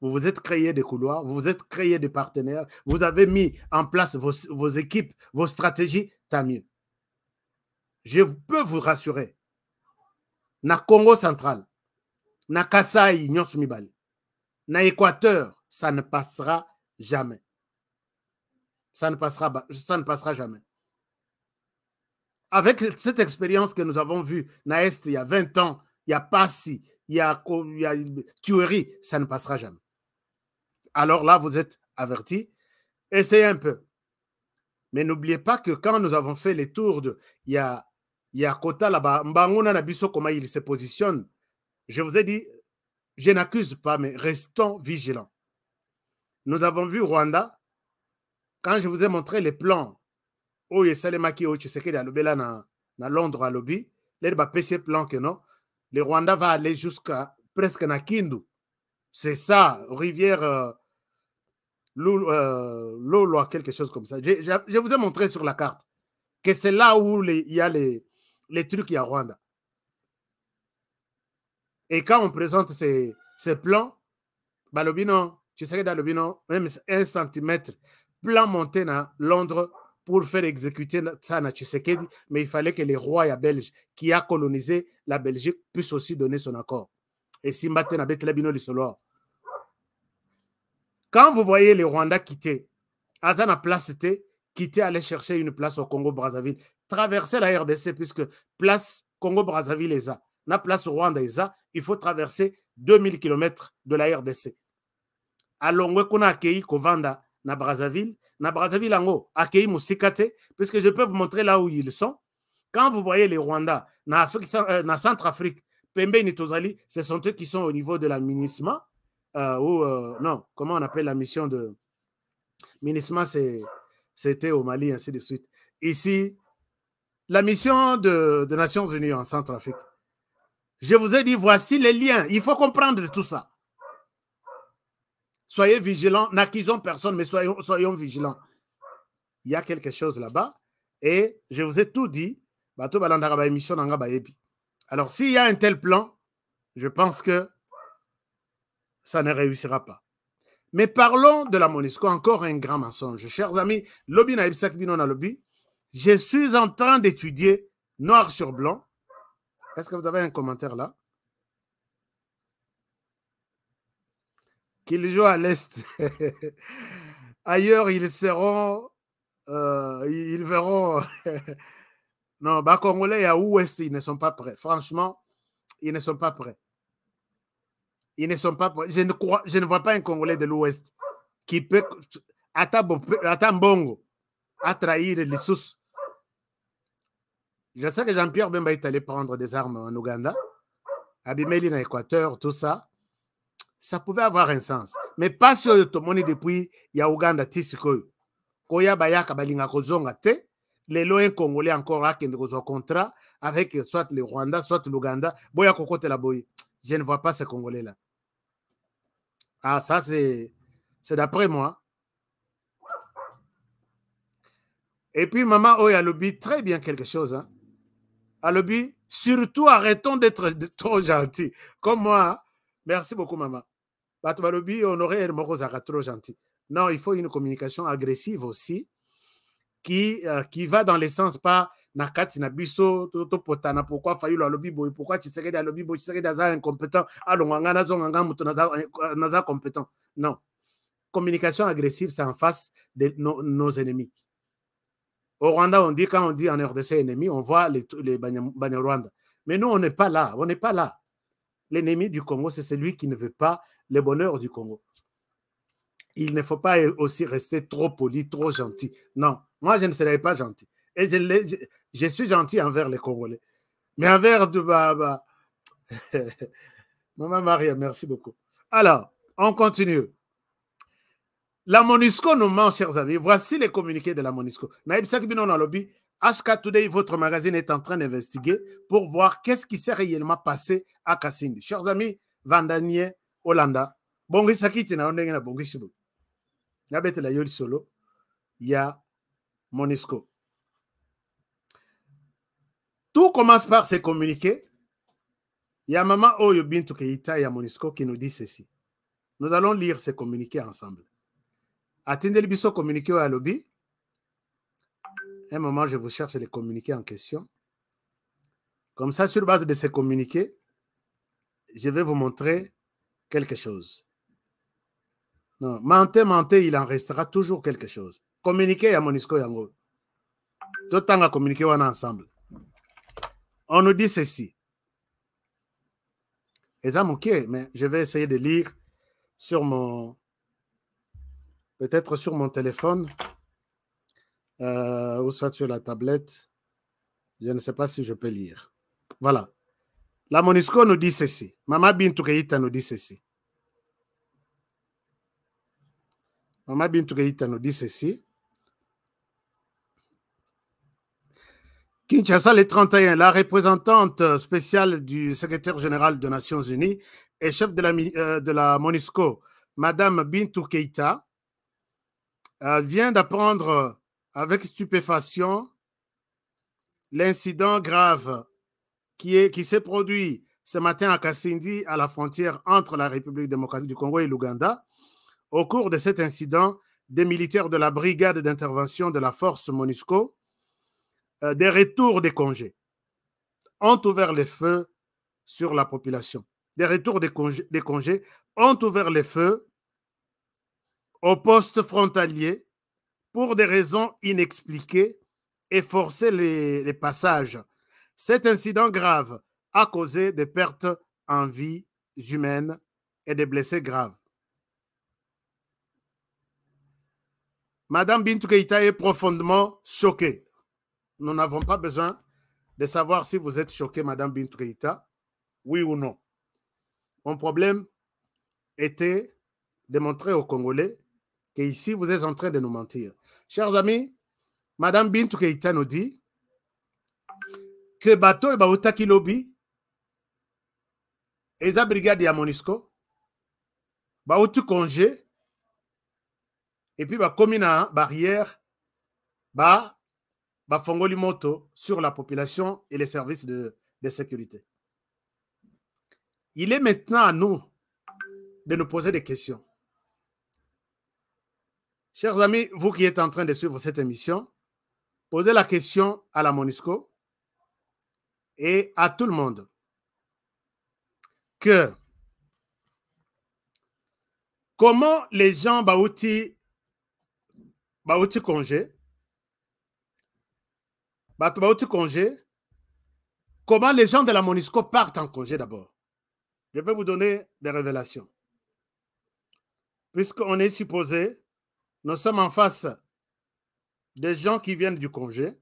vous vous êtes créé des couloirs, vous vous êtes créé des partenaires, vous avez mis en place vos équipes, vos stratégies, tant mieux. Je peux vous rassurer, na Congo central, na Kasai, Nyonsumibali, na Équateur, ça ne passera jamais. Ça ne passera jamais. Avec cette expérience que nous avons vue, na Est, il y a 20 ans, il y a Passi, il y a tuerie, ça ne passera jamais. Alors là, vous êtes avertis. Essayez un peu. Mais n'oubliez pas que quand nous avons fait les tours de... Il y a Kota là-bas, Mbanguna Nabiso, comment il se positionne. Je vous ai dit, je n'accuse pas, mais restons vigilants. Nous avons vu Rwanda, quand je vous ai montré les plans, où il y a Salemaki, où tu sais qu'il y a dans Londres à lobby, les PC plans que non, le Rwanda va aller jusqu'à presque na Kindu. C'est ça, rivière Lolo, quelque chose comme ça. Je vous ai montré sur la carte que c'est là où il y a les trucs, il y a Rwanda. Et quand on présente ces plans, bah, le binon, tu sais que dans le binon, même 1 centimètre, plan monté à Londres pour faire exécuter ça na Tshisekedi, mais il fallait que les rois belges qui a colonisé la Belgique puissent aussi donner son accord. Et si maintenant avec les bino lisoloir. Quand vous voyez les Rwandais quitter, Azana place quitter, aller chercher une place au Congo-Brazzaville, traverser la RDC, puisque place Congo-Brazzaville est ça, la place Rwanda est ça, il faut traverser 2000 km de la RDC. À Longwe, qu'on a accueilli Kovanda, na Brazzaville ango accueilli Musikate, puisque je peux vous montrer là où ils sont. Quand vous voyez les Rwandais na Centrafrique, Pembe Nitozali, ce sont eux qui sont au niveau de la MINUSMA, non, comment on appelle la mission de MINUSMA, c'était au Mali, ainsi de suite. Ici, la mission de Nations Unies en Centrafrique. Je vous ai dit, voici les liens. Il faut comprendre tout ça. Soyez vigilants, n'accusons personne, mais soyons vigilants. Il y a quelque chose là-bas. Et je vous ai tout dit. Alors, s'il y a un tel plan, je pense que ça ne réussira pas. Mais parlons de la MONUSCO, encore un grand mensonge. Chers amis, lobby na ibsak bino na lobby, je suis en train d'étudier noir sur blanc. Est-ce que vous avez un commentaire là? Qu'ils jouent à l'Est. Ailleurs, ils seront... ils verront... non, bah, Congolais à Ouest, ils ne sont pas prêts. Franchement, ils ne sont pas prêts. Ils ne sont pas prêts. Je ne vois pas un Congolais de l'Ouest qui peut, à Mbongo, à trahir les sous. Je sais que Jean-Pierre Bemba est allé prendre des armes en Ouganda, à Bimeli, en Équateur, tout ça. Ça pouvait avoir un sens. Mais pas sur le Tomoni depuis il y a Ouganda, Tissikoyo. Koya Bayaka Balinga Kozonga Te, les lois congolais encore là qui ont un contrat avec soit le Rwanda, soit l'Ouganda. Boya Kokote la Boye. Je ne vois pas ces Congolais-là. Ah, ça, c'est d'après moi. Et puis, maman Oya Lobi, très bien quelque chose. Hein. À Lobi, surtout arrêtons d'être trop gentils. Comme moi. Merci beaucoup, maman. Batoualobi, honoré Morozara, trop gentil. Non, il faut une communication agressive aussi qui va dans le sens pas nakati na biso toto potana pourquoi failli le lobby boy pourquoi tu sais que lobby boy tu sais que dans incompétent alonganga na zonga muto naza compétent. Non. Communication agressive, c'est en face de nos ennemis. Au Rwanda, on dit, quand on dit en RDC ennemi, on voit les Banyarwanda. Mais nous, on n'est pas là. On n'est pas là. L'ennemi du Congo, c'est celui qui ne veut pas le bonheur du Congo. Il ne faut pas aussi rester trop poli, trop gentil. Non, moi, je ne serai pas gentil. Et je suis gentil envers les Congolais. Mais envers de Baba. Maman Maria, merci beaucoup. Alors, on continue. La MONUSCO nous ment, chers amis. Voici les communiqués de la MONUSCO. Naïbsak Bino na lobby. HK Today, votre magazine est en train d'investiguer pour voir qu'est-ce qui s'est réellement passé à Kasindi. Chers amis, Vandanier, Hollanda, Bongi Sakiti na ondengena Bongi Shibu. Yabete la yoli solo, il y a MONUSCO. Tout commence par ces communiqués. Il y a Maman Oyo Bintou Keita et à MONUSCO qui nous dit ceci. Nous allons lire ces communiqués ensemble. Attendez le biso communiqué à lobby. Un moment, je vous cherche les communiqués en question. Comme ça, sur base de ces communiqués, je vais vous montrer quelque chose. Non, mentez, il en restera toujours quelque chose. Communiqué à MONUSCO Yango. Tout le temps à communiquer ensemble. On nous dit ceci. Mais je vais essayer de lire sur mon... Peut-être sur mon téléphone. Ou soit sur la tablette. Je ne sais pas si je peux lire. Voilà. La MONUSCO nous dit ceci. Maman Bintou Keita nous dit ceci. Maman Bintou Keita nous dit ceci. Kinshasa, le 31, la représentante spéciale du secrétaire général des Nations Unies et chef de la MONUSCO, Madame Bintou Keita, vient d'apprendre avec stupéfaction l'incident grave qui s'est produit ce matin à Kasindi, à la frontière entre la République démocratique du Congo et l'Ouganda. Au cours de cet incident, des militaires de la brigade d'intervention de la force MONUSCO, des retours des congés, ont ouvert le feu sur la population. Des retours des congés ont ouvert le feu au poste frontalier pour des raisons inexpliquées et forcer les passages. Cet incident grave a causé des pertes en vies humaines et des blessés graves. Madame Bintou Keita est profondément choquée. Nous n'avons pas besoin de savoir si vous êtes choquée, Madame Bintou Keita, oui ou non. Mon problème était de montrer aux Congolais qu'ici, vous êtes en train de nous mentir. Chers amis, Madame Bintou Keita nous dit que bateau et baotaki lobby et la brigade ya MONUSCO baotu congé et puis ba commune barrière ba bafongoli moto sur la population et les services de sécurité. Il est maintenant à nous de nous poser des questions. Chers amis, vous qui êtes en train de suivre cette émission, posez la question à la MONUSCO et à tout le monde que comment les gens bauti congé, comment les gens de la MONUSCO partent en congé d'abord. Je vais vous donner des révélations. Puisqu'on est supposé, nous sommes en face des gens qui viennent du congé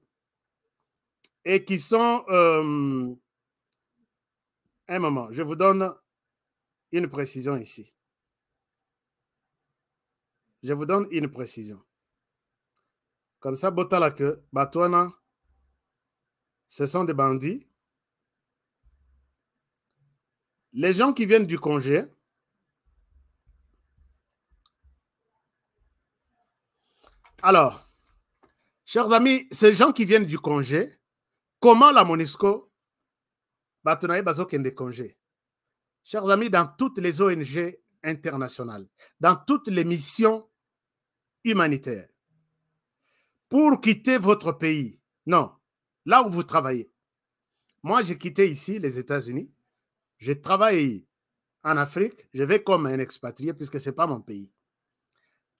et qui sont... un moment, je vous donne une précision ici. Je vous donne une précision. Comme ça, Botala que Batouana, ce sont des bandits. Les gens qui viennent du congé, alors, chers amis, ces gens qui viennent du congé, comment la MONUSCO Batounaï Bazoken des congés? Chers amis, dans toutes les ONG internationales, dans toutes les missions humanitaires, pour quitter votre pays, non, là où vous travaillez. Moi, j'ai quitté ici les États-Unis. Je travaille en Afrique. Je vais comme un expatrié puisque ce n'est pas mon pays.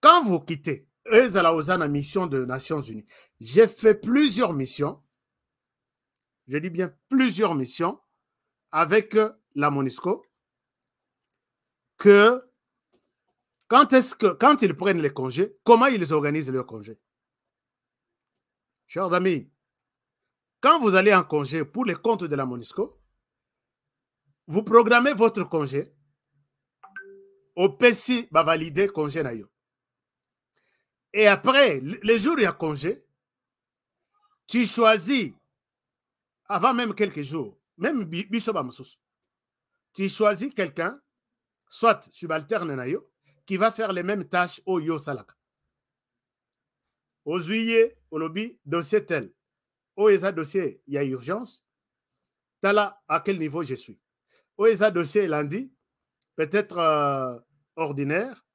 Quand vous quittez, la mission de Nations Unies, j'ai fait plusieurs missions. Je dis bien plusieurs missions avec la MONUSCO. Que quand ils prennent les congés, comment ils organisent leurs congés? Chers amis, quand vous allez en congé pour les comptes de la MONUSCO, vous programmez votre congé au PC va valider congé nayo. Et après, les jours où il y a congé, tu choisis, avant même quelques jours, même Bisoba Moussous, tu choisis quelqu'un, soit subalterne nayo, qui va faire les mêmes tâches au Yo Salaka. Au juillet, au lobby, dossier tel. Au ESA dossier, il y a urgence. Tala, à quel niveau je suis? Au ESA dossier, lundi, peut-être ordinaire.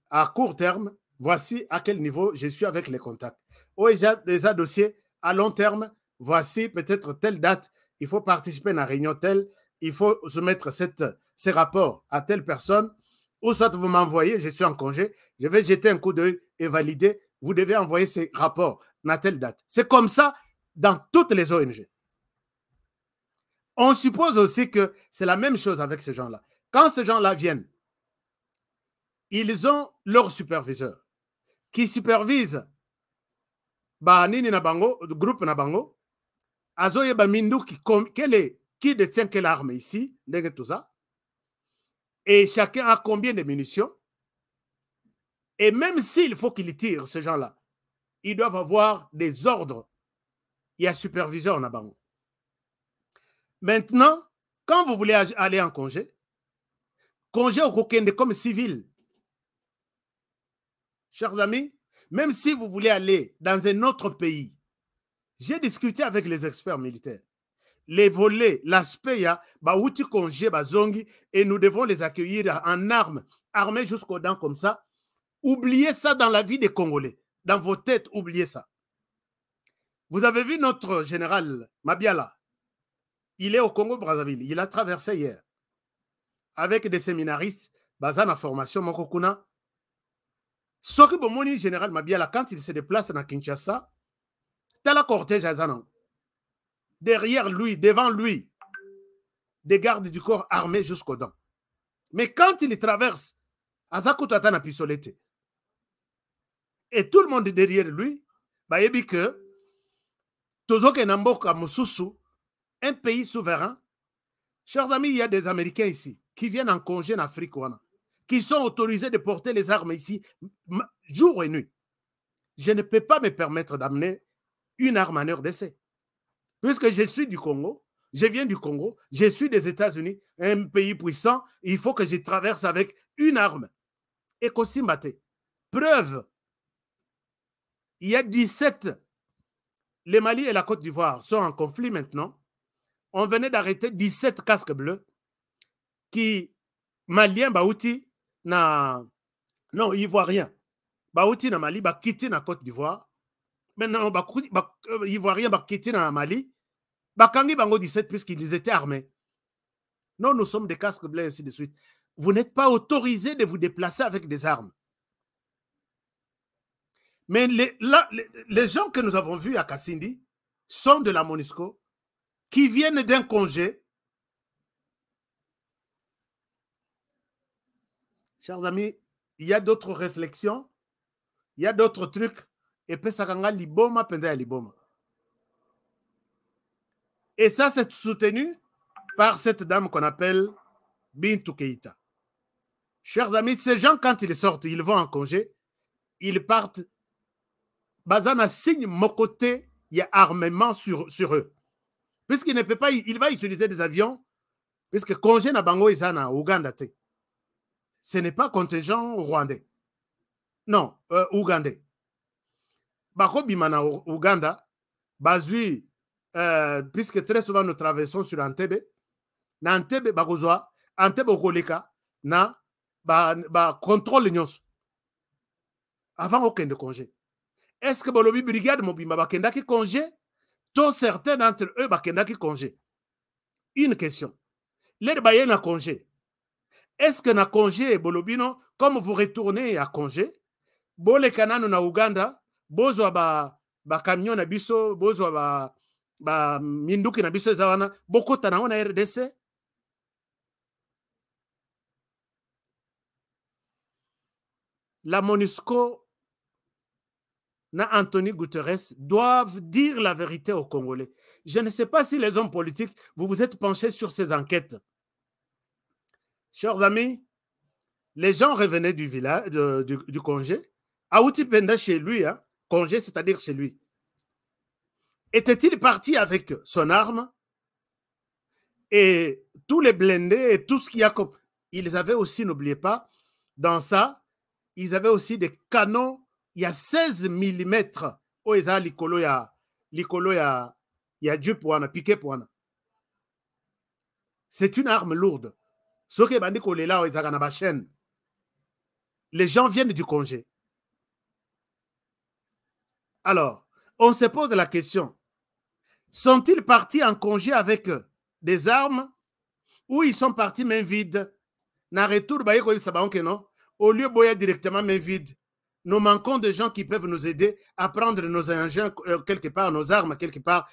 À court terme, voici à quel niveau je suis avec les contacts. Au ESA dossier, à long terme, voici peut-être telle date, il faut participer à une réunion telle, il faut soumettre ces rapports à telle personne, ou soit vous m'envoyez, je suis en congé, je vais jeter un coup d'œil et valider, vous devez envoyer ces rapports à telle date. C'est comme ça dans toutes les ONG. On suppose aussi que c'est la même chose avec ces gens-là. Quand ces gens-là viennent, ils ont leur superviseur qui supervise Nini Nabango, le groupe Nabango, Azoye Bamindu qui détient quelle arme ici, tout ça. Et chacun a combien de munitions. Et même s'il faut qu'ils tirent, ces gens-là, ils doivent avoir des ordres. Il y a superviseur Nabango. Maintenant, quand vous voulez aller en congé au Kokende comme civil, chers amis, même si vous voulez aller dans un autre pays, j'ai discuté avec les experts militaires. Les volets, l'aspect, outil congé, zongi, et nous devons les accueillir en armes, armés jusqu'aux dents comme ça. Oubliez ça dans la vie des Congolais. Dans vos têtes, oubliez ça. Vous avez vu notre général Mabiala. Il est au Congo-Brazzaville. Il a traversé hier avec des séminaristes basés en formation Mokokuna. Soki Bomoni, général Mabiala, quand il se déplace dans Kinshasa, t'as la cortège à Zanan. Derrière lui, devant lui, des gardes du corps armés jusqu'aux dents. Mais quand il traverse, Azakoutata na pistolette. Et tout le monde derrière lui, il dit que Tozoke Namboka Moussousou, un pays souverain. Chers amis, il y a des Américains ici qui viennent en congé en Afrique, qui sont autorisés de porter les armes ici jour et nuit. Je ne peux pas me permettre d'amener une arme en heure d'essai. Puisque je suis du Congo, je viens du Congo, je suis des États-Unis, un pays puissant, il faut que je traverse avec une arme. Et Kosimbate. Preuve, il y a 17 le Mali et la Côte d'Ivoire sont en conflit maintenant. On venait d'arrêter 17 casques bleus qui, Maliens, Baouti, non, Ivoiriens, Baouti na Mali, Bakiti na Côte d'Ivoire. Maintenant, Ivoiriens, Bakiti na Mali, Bakangi Bango 17 puisqu'ils étaient armés. Non, nous sommes des casques bleus, ainsi de suite. Vous n'êtes pas autorisé de vous déplacer avec des armes. Mais les gens que nous avons vus à Kassindi sont de la MONUSCO qui viennent d'un congé. Chers amis, il y a d'autres réflexions, il y a d'autres trucs. Et puis ça liboma penda liboma. Et ça, c'est soutenu par cette dame qu'on appelle Bintou Keïta. Chers amis, ces gens, quand ils sortent, ils vont en congé, ils partent. Bazana signe mon côté, il y a armement sur eux. Puisqu'il ne peut pas, il va utiliser des avions, puisque congé na bango izana Ouganda te. Ce n'est pas contingent rwandais. Non, ougandais. Bako bimana Ouganda, bazui, puisque très souvent nous traversons sur Entebbe, na Entebbe bakozwa, Entebbe okoleka, na contrôle nyonso. Avant aucun de congé. Est-ce que Bolobi Brigade Mobimba bakendaki congé? Tous certains d'entre eux bakendaki congé. Une question. Les bayen a congé. Est-ce que na congé Bolobino, comme vous retournez à congé, Bole Kanano na Uganda, Bozo ba camion na biso, Bozo ba minduki na biso zawana, Bokota na ona RDC? La MONUSCO na Anthony Guterres doivent dire la vérité aux Congolais. Je ne sais pas si les hommes politiques, vous vous êtes penchés sur ces enquêtes. Chers amis, les gens revenaient du village, du congé. Aouti Penda chez lui, hein, congé, c'est-à-dire chez lui. Était-il parti avec son arme et tous les blindés et tout ce qu'il y a comme... Ils avaient aussi, n'oubliez pas, dans ça, ils avaient aussi des canons. Il y a 16 mm au eza likolo ya jupe wana piqué wana. C'est une arme lourde. Ce qui bandi kolela o ezaka na ba chaîne. Les gens viennent du congé. Alors, on se pose la question. Sont-ils partis en congé avec des armes ou ils sont partis main vide? Na retour ba yeko yisa ba onke non. Au lieu boya directement main vide. Nous manquons de gens qui peuvent nous aider à prendre nos engins quelque part, nos armes quelque part.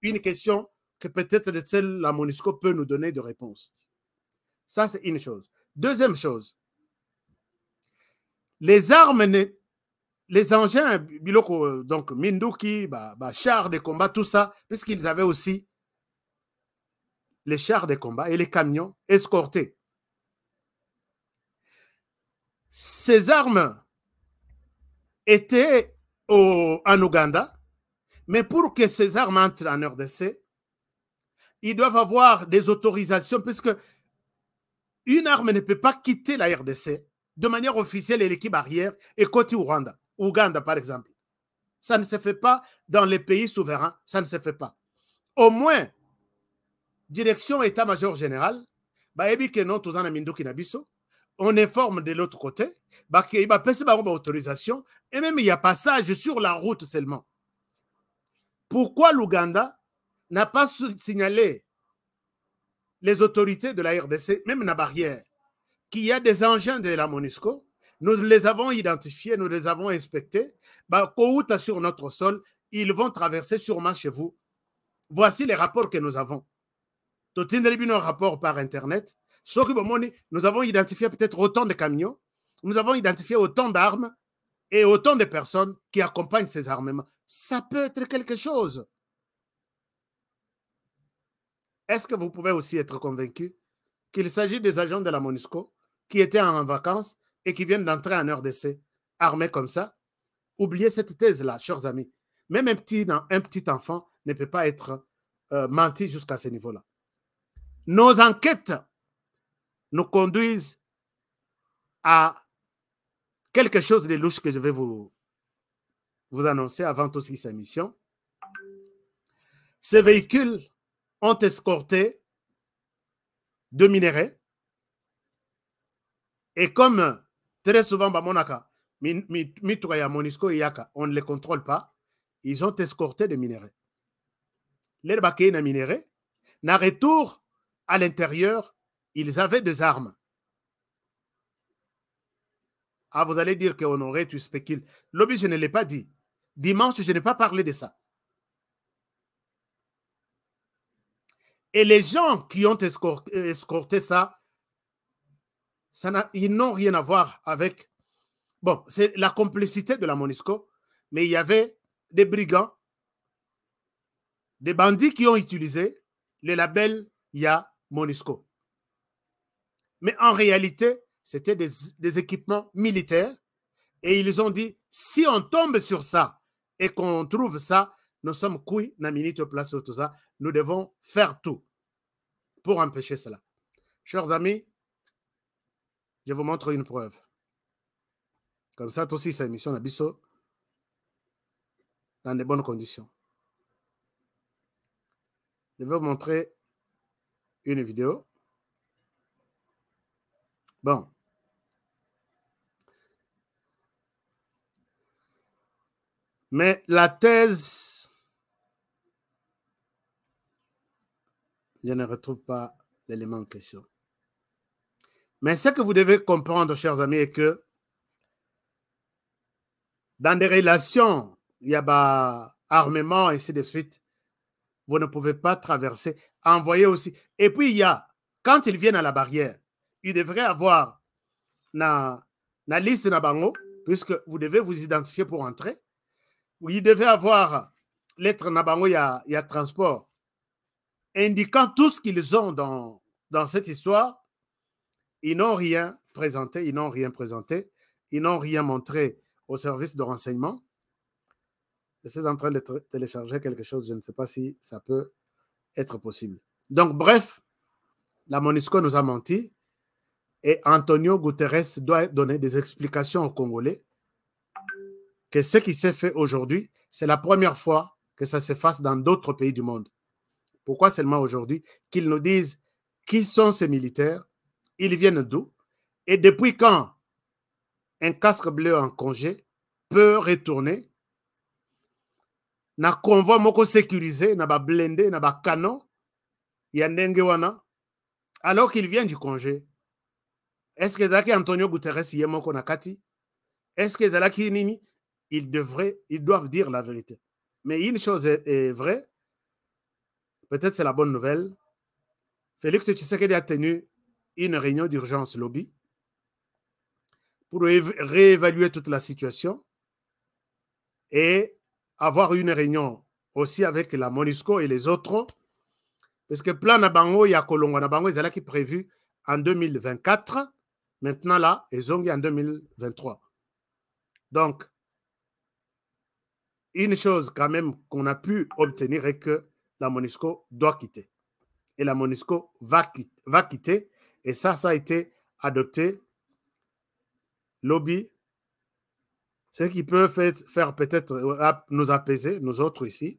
Une question que peut-être la MONUSCO peut nous donner de réponse. Ça, c'est une chose. Deuxième chose, les armes, les engins, donc Minduki, chars de combat, tout ça, puisqu'ils avaient aussi les chars de combat et les camions escortés. Ces armes étaient en Ouganda, mais pour que ces armes entrent en RDC, ils doivent avoir des autorisations, puisque une arme ne peut pas quitter la RDC de manière officielle et l'équipe barrière et côté Ouganda par exemple. Ça ne se fait pas dans les pays souverains, ça ne se fait pas. Au moins, direction état-major général, on informe de l'autre côté, il va passer par autorisation, et même il y a passage sur la route seulement. Pourquoi l'Ouganda n'a pas signalé les autorités de la RDC, même la barrière, qu'il y a des engins de la MONUSCO? Nous les avons identifiés, nous les avons inspectés. Sur notre sol, ils vont traverser sûrement chez vous. Voici les rapports que nous avons. Un rapport par Internet. Nous avons identifié peut-être autant de camions, nous avons identifié autant d'armes et autant de personnes qui accompagnent ces armements. Ça peut être quelque chose. Est-ce que vous pouvez aussi être convaincu qu'il s'agit des agents de la MONUSCO qui étaient en vacances et qui viennent d'entrer en RDC armés comme ça? Oubliez cette thèse-là, chers amis. Même un petit enfant ne peut pas être menti jusqu'à ce niveau-là. Nos enquêtes nous conduisent à quelque chose de louche que je vais vous vous annoncer avant aussi sa mission. Ces véhicules ont escorté de minerais. Et comme très souvent, Bamonaka, Mituaya, Monisco et Yaka, on ne les contrôle pas, ils ont escorté des minerais. Les baquets na minerais, na retour à l'intérieur, ils avaient des armes. Ah, vous allez dire qu'on aurait, tu spécules. Lobby, je ne l'ai pas dit. Dimanche, je n'ai pas parlé de ça. Et les gens qui ont escorté ça, ils n'ont rien à voir avec... Bon, c'est la complicité de la Monisco, mais il y avait des brigands, des bandits qui ont utilisé le label IA Monisco. Mais en réalité, c'était des équipements militaires et ils ont dit, si on tombe sur ça et qu'on trouve ça, nous sommes couilles, na minute place tout ça, nous devons faire tout pour empêcher cela. Chers amis, je vous montre une preuve. Comme ça, aussi, cette émission à Bisso dans de bonnes conditions. Je vais vous montrer une vidéo. Bon. Mais la thèse, je ne retrouve pas l'élément en question. Mais ce que vous devez comprendre, chers amis, est que dans des relations, il y a armement, ainsi de suite, vous ne pouvez pas traverser. Envoyer aussi. Et puis, il y a, quand ils viennent à la barrière, ils devraient avoir la liste na bango, puisque vous devez vous identifier pour entrer. Il devait avoir lettre na bango, il y a transport, indiquant tout ce qu'ils ont dans cette histoire. Ils n'ont rien présenté, ils n'ont rien montré au service de renseignement. Je suis en train de télécharger quelque chose, je ne sais pas si ça peut être possible. Donc, bref, la Monisco nous a menti et Antonio Guterres doit donner des explications aux Congolais que ce qui s'est fait aujourd'hui, c'est la première fois que ça se fasse dans d'autres pays du monde. Pourquoi seulement aujourd'hui? Qu'ils nous disent qui sont ces militaires, ils viennent d'où et depuis quand un casque bleu en congé peut retourner na convoi moko sécurisé, na ba blindé, na ba canon, ya ndenge wana, alors qu'il vient du congé. Est-ce que Zaki Antonio Guterres y est moko nakati? Est-ce que Zaki Nini? Ils doivent dire la vérité. Mais une chose est vraie, peut-être c'est la bonne nouvelle. Félix Tshisekedi a tenu une réunion d'urgence lobby pour réévaluer toute la situation et avoir une réunion aussi avec la Monisco et les autres, parce que plan Nabango, il y a Kolongo Nabango, ils sont prévu en 2024. Maintenant, là, ils ont en 2023. Donc, une chose quand même qu'on a pu obtenir est que la Monisco doit quitter. Et la Monisco va quitter. Et ça a été adopté. Lobby, ce qui peut faire peut-être nous apaiser, nous autres ici,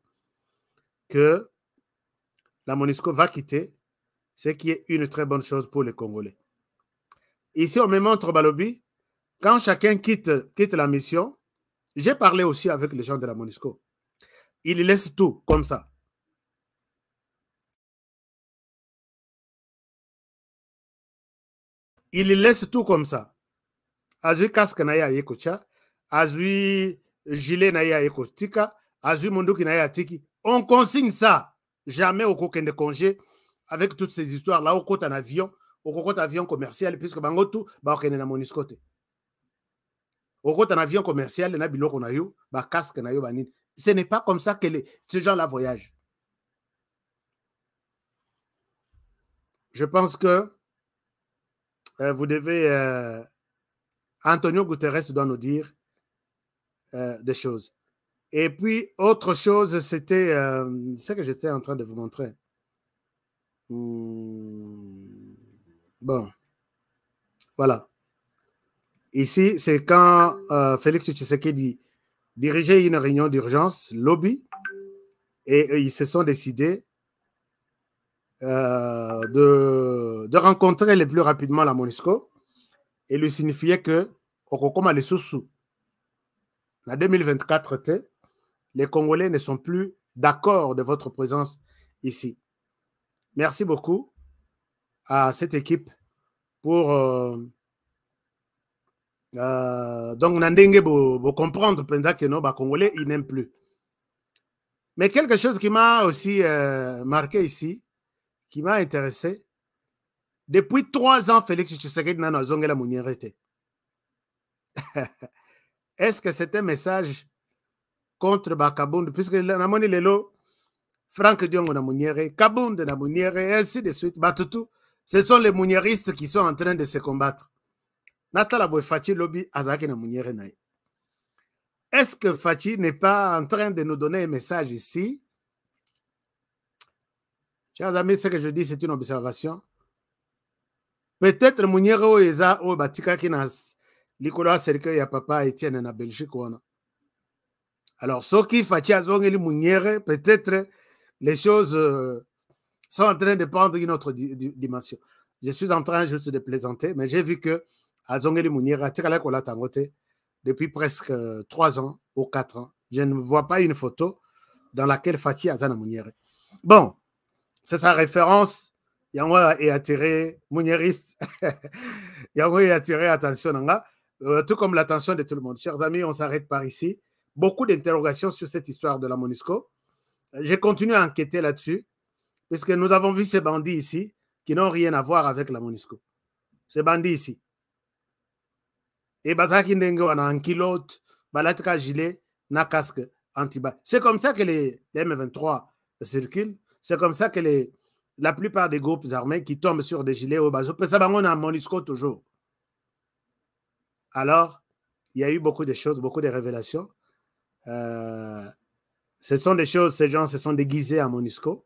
que la Monisco va quitter, ce qui est une très bonne chose pour les Congolais. Ici, on me montre Balobi, quand chacun quitte la mission, j'ai parlé aussi avec les gens de la Monisco. Ils laissent tout comme ça. Ils laissent tout comme ça. Azui casque na ya yekocha, azui gilet na ya yekotika, azui munduki na ya tiki. On consigne ça. Jamais au coquin de congé avec toutes ces histoires là au côté en avion, commercial puisque bangotu ba okene na Monisco te. Au côté en avion commercial na biloko na yo, ba casque na yo banini. Ce n'est pas comme ça que ces gens là voyagent. Je pense que vous devez Antonio Guterres doit nous dire des choses. Et puis, autre chose, c'était ce que j'étais en train de vous montrer. Bon, voilà. Ici, c'est quand Félix Tshisekedi dirigé une réunion d'urgence, lobby, et ils se sont décidés de rencontrer le plus rapidement la MONUSCO et lui signifier que, comme les sous en 2024, les Congolais ne sont plus d'accord de votre présence ici. Merci beaucoup à cette équipe pour donc Nandenge vous comprendre que nos Congolais ils n'aiment plus. Mais quelque chose qui m'a aussi marqué ici, qui m'a intéressé, depuis 3 ans, Félix Tshisekedi n'a pas mouniérité. Est-ce que c'est un message contre Kabund, puisque Namoni Lelo, Franck Diongo na mouniéré, Kabund na mouniéré, ainsi de suite, Batutu, ce sont les mouniéristes qui sont en train de se combattre. Natala Boy Fachi Lobby Azaki na mouniéré naï. Est-ce que Fachi n'est pas en train de nous donner un message ici? Chers amis, ce que je dis, c'est une observation. Peut-être mouniéré o eza o batika ki na likolo a cercueil ya papa Etienne na Belgique wana. Alors, ceux qui Fachi azongeli mouniéré, peut-être les choses sont en train de prendre une autre dimension. Je suis en train juste de plaisanter, mais j'ai vu que azongeli mouniéré atikala kola tangote depuis presque 3 ans ou 4 ans. Je ne vois pas une photo dans laquelle Fachi azana mouniéré. Bon, c'est sa référence. Yango est attiré, mouniériste. Yango est attiré, attention, tout comme l'attention de tout le monde. Chers amis, on s'arrête par ici. Beaucoup d'interrogations sur cette histoire de la MONUSCO. J'ai continué à enquêter là-dessus, puisque nous avons vu ces bandits ici qui n'ont rien à voir avec la MONUSCO. Ces bandits ici. Et Bazaki Ndengo en un kilote, Balatka gilet, na casque anti-bas. C'est comme ça que les M23 circulent. C'est comme ça que la plupart des groupes armés qui tombent sur des gilets au bateau, ça va en MONUSCO toujours. Alors, il y a eu beaucoup de choses, beaucoup de révélations. Ce sont des choses, ces gens se sont déguisés à MONUSCO,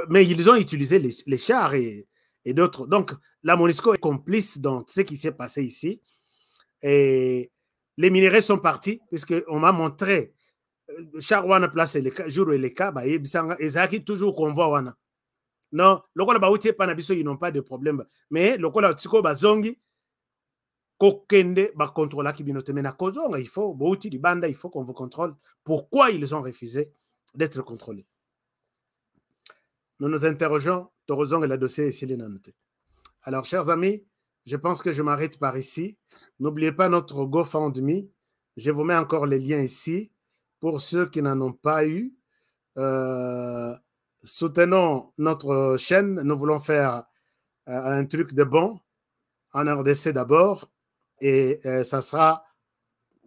mais ils ont utilisé les chars et d'autres. Donc, la MONUSCO est complice dans ce qui s'est passé ici. Et les minéraux sont partis, puisqu'on m'a montré char wana place le jour et les cas, ils toujours convoi wana. Non, lokola bauti panabiso ils n'ont pas de problème. Mais lokola tiko bazongi kokende ba contrôler kibinote mena kozonga il faut bauti di banda il faut qu'on vous contrôle. Pourquoi ils ont refusé d'être contrôlés? Nous nous interrogeons, Torozong et le dossier ici les noté. Alors chers amis, je pense que je m'arrête par ici. N'oubliez pas notre GoFundMe. Je vous mets encore les liens ici pour ceux qui n'en ont pas eu. Soutenons notre chaîne. Nous voulons faire un truc de bon en RDC d'abord et ça sera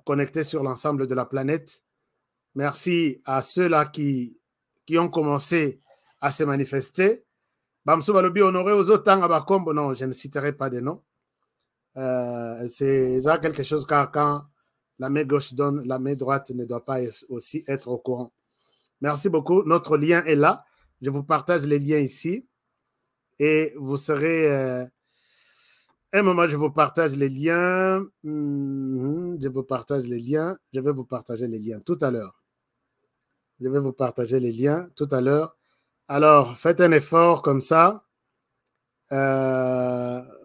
connecté sur l'ensemble de la planète. Merci à ceux-là qui ont commencé à se manifester. Bamsou Balobi honoré aux autres Abakombo. Non, je ne citerai pas de noms. C'est quelque chose car quand la main gauche donne, la main droite ne doit pas aussi être au courant. Merci beaucoup. Notre lien est là. Je vous partage les liens ici. Et vous serez... un moment, je vous partage les liens. Je vous partage les liens. Je vais vous partager les liens tout à l'heure. Je vais vous partager les liens tout à l'heure. Alors, faites un effort comme ça.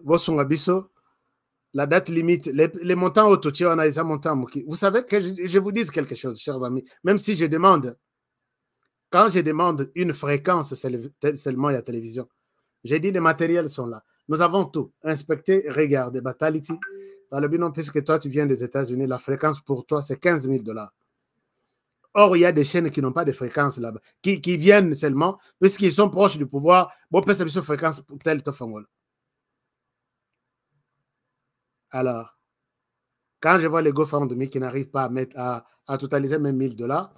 Vosungabiso. La date limite, les montants au Tochi, on a des montants. Vous savez que je vous dis quelque chose, chers amis. Même si je demande, quand je demande une fréquence seulement à la télévision, j'ai dit les matériels sont là. Nous avons tout. Inspecté, regardez, Batality. Dans le bilan, puisque toi, tu viens des États-Unis, la fréquence pour toi, c'est 15 000 $. Or, il y a des chaînes qui n'ont pas de fréquence là-bas, qui viennent seulement, puisqu'ils sont proches du pouvoir. Bon, peut-être que fréquence pour tel Tofangol. Alors, quand je vois les GoFundMe qui n'arrivent pas à totaliser même 1 000 $,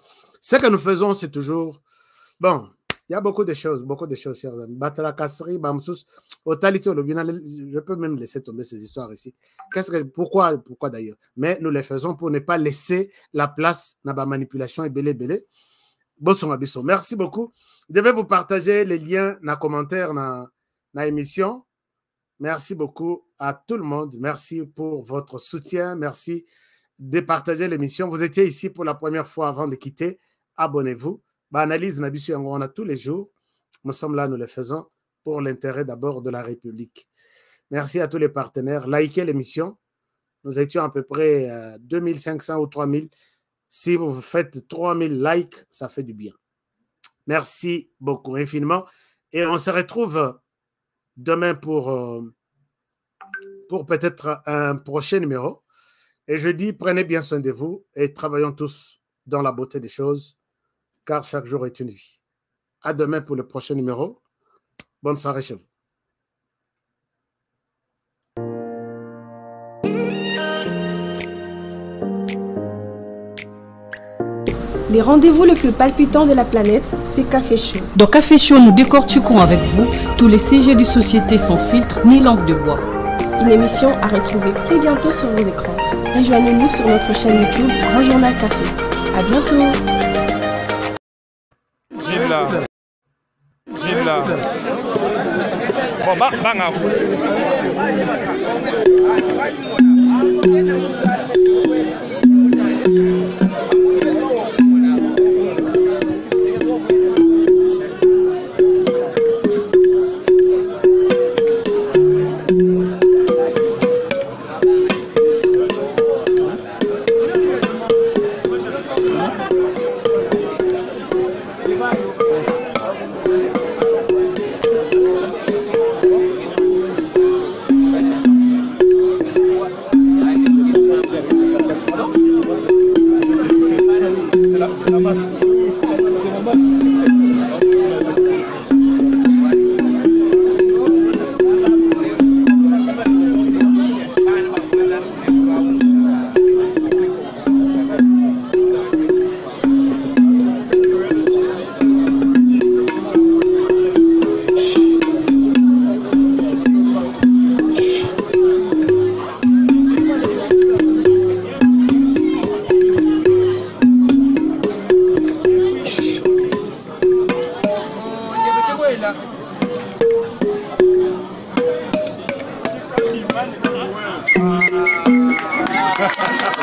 ce que nous faisons, c'est toujours... Bon, il y a beaucoup de choses, chers amis. Batrakasri, Bamsous, je peux même laisser tomber ces histoires ici. Pourquoi d'ailleurs? Mais nous les faisons pour ne pas laisser la place à la manipulation et belé. Merci beaucoup. Je vais vous partager les liens dans les commentaires dans l'émission. Merci beaucoup à tout le monde. Merci pour votre soutien. Merci de partager l'émission. Vous étiez ici pour la première fois avant de quitter. Abonnez-vous. Analyse Nabisu Yango, on a tous les jours. Nous sommes là, nous le faisons pour l'intérêt d'abord de la République. Merci à tous les partenaires. Likez l'émission. Nous étions à peu près 2500 ou 3000. Si vous faites 3000 likes, ça fait du bien. Merci beaucoup, infiniment. Et on se retrouve demain pour peut-être un prochain numéro. Et je dis, prenez bien soin de vous et travaillons tous dans la beauté des choses, car chaque jour est une vie. À demain pour le prochain numéro. Bonne soirée chez vous. Les rendez-vous les plus palpitants de la planète, c'est Café Show. Dans Café Show, nous décortiquons avec vous tous les sujets de société sans filtre ni langue de bois. Une émission à retrouver très bientôt sur vos écrans. Rejoignez-nous sur notre chaîne YouTube Grand Journal Café. À bientôt. Gibla. Gibla. Bon, bang. Ha ha ha.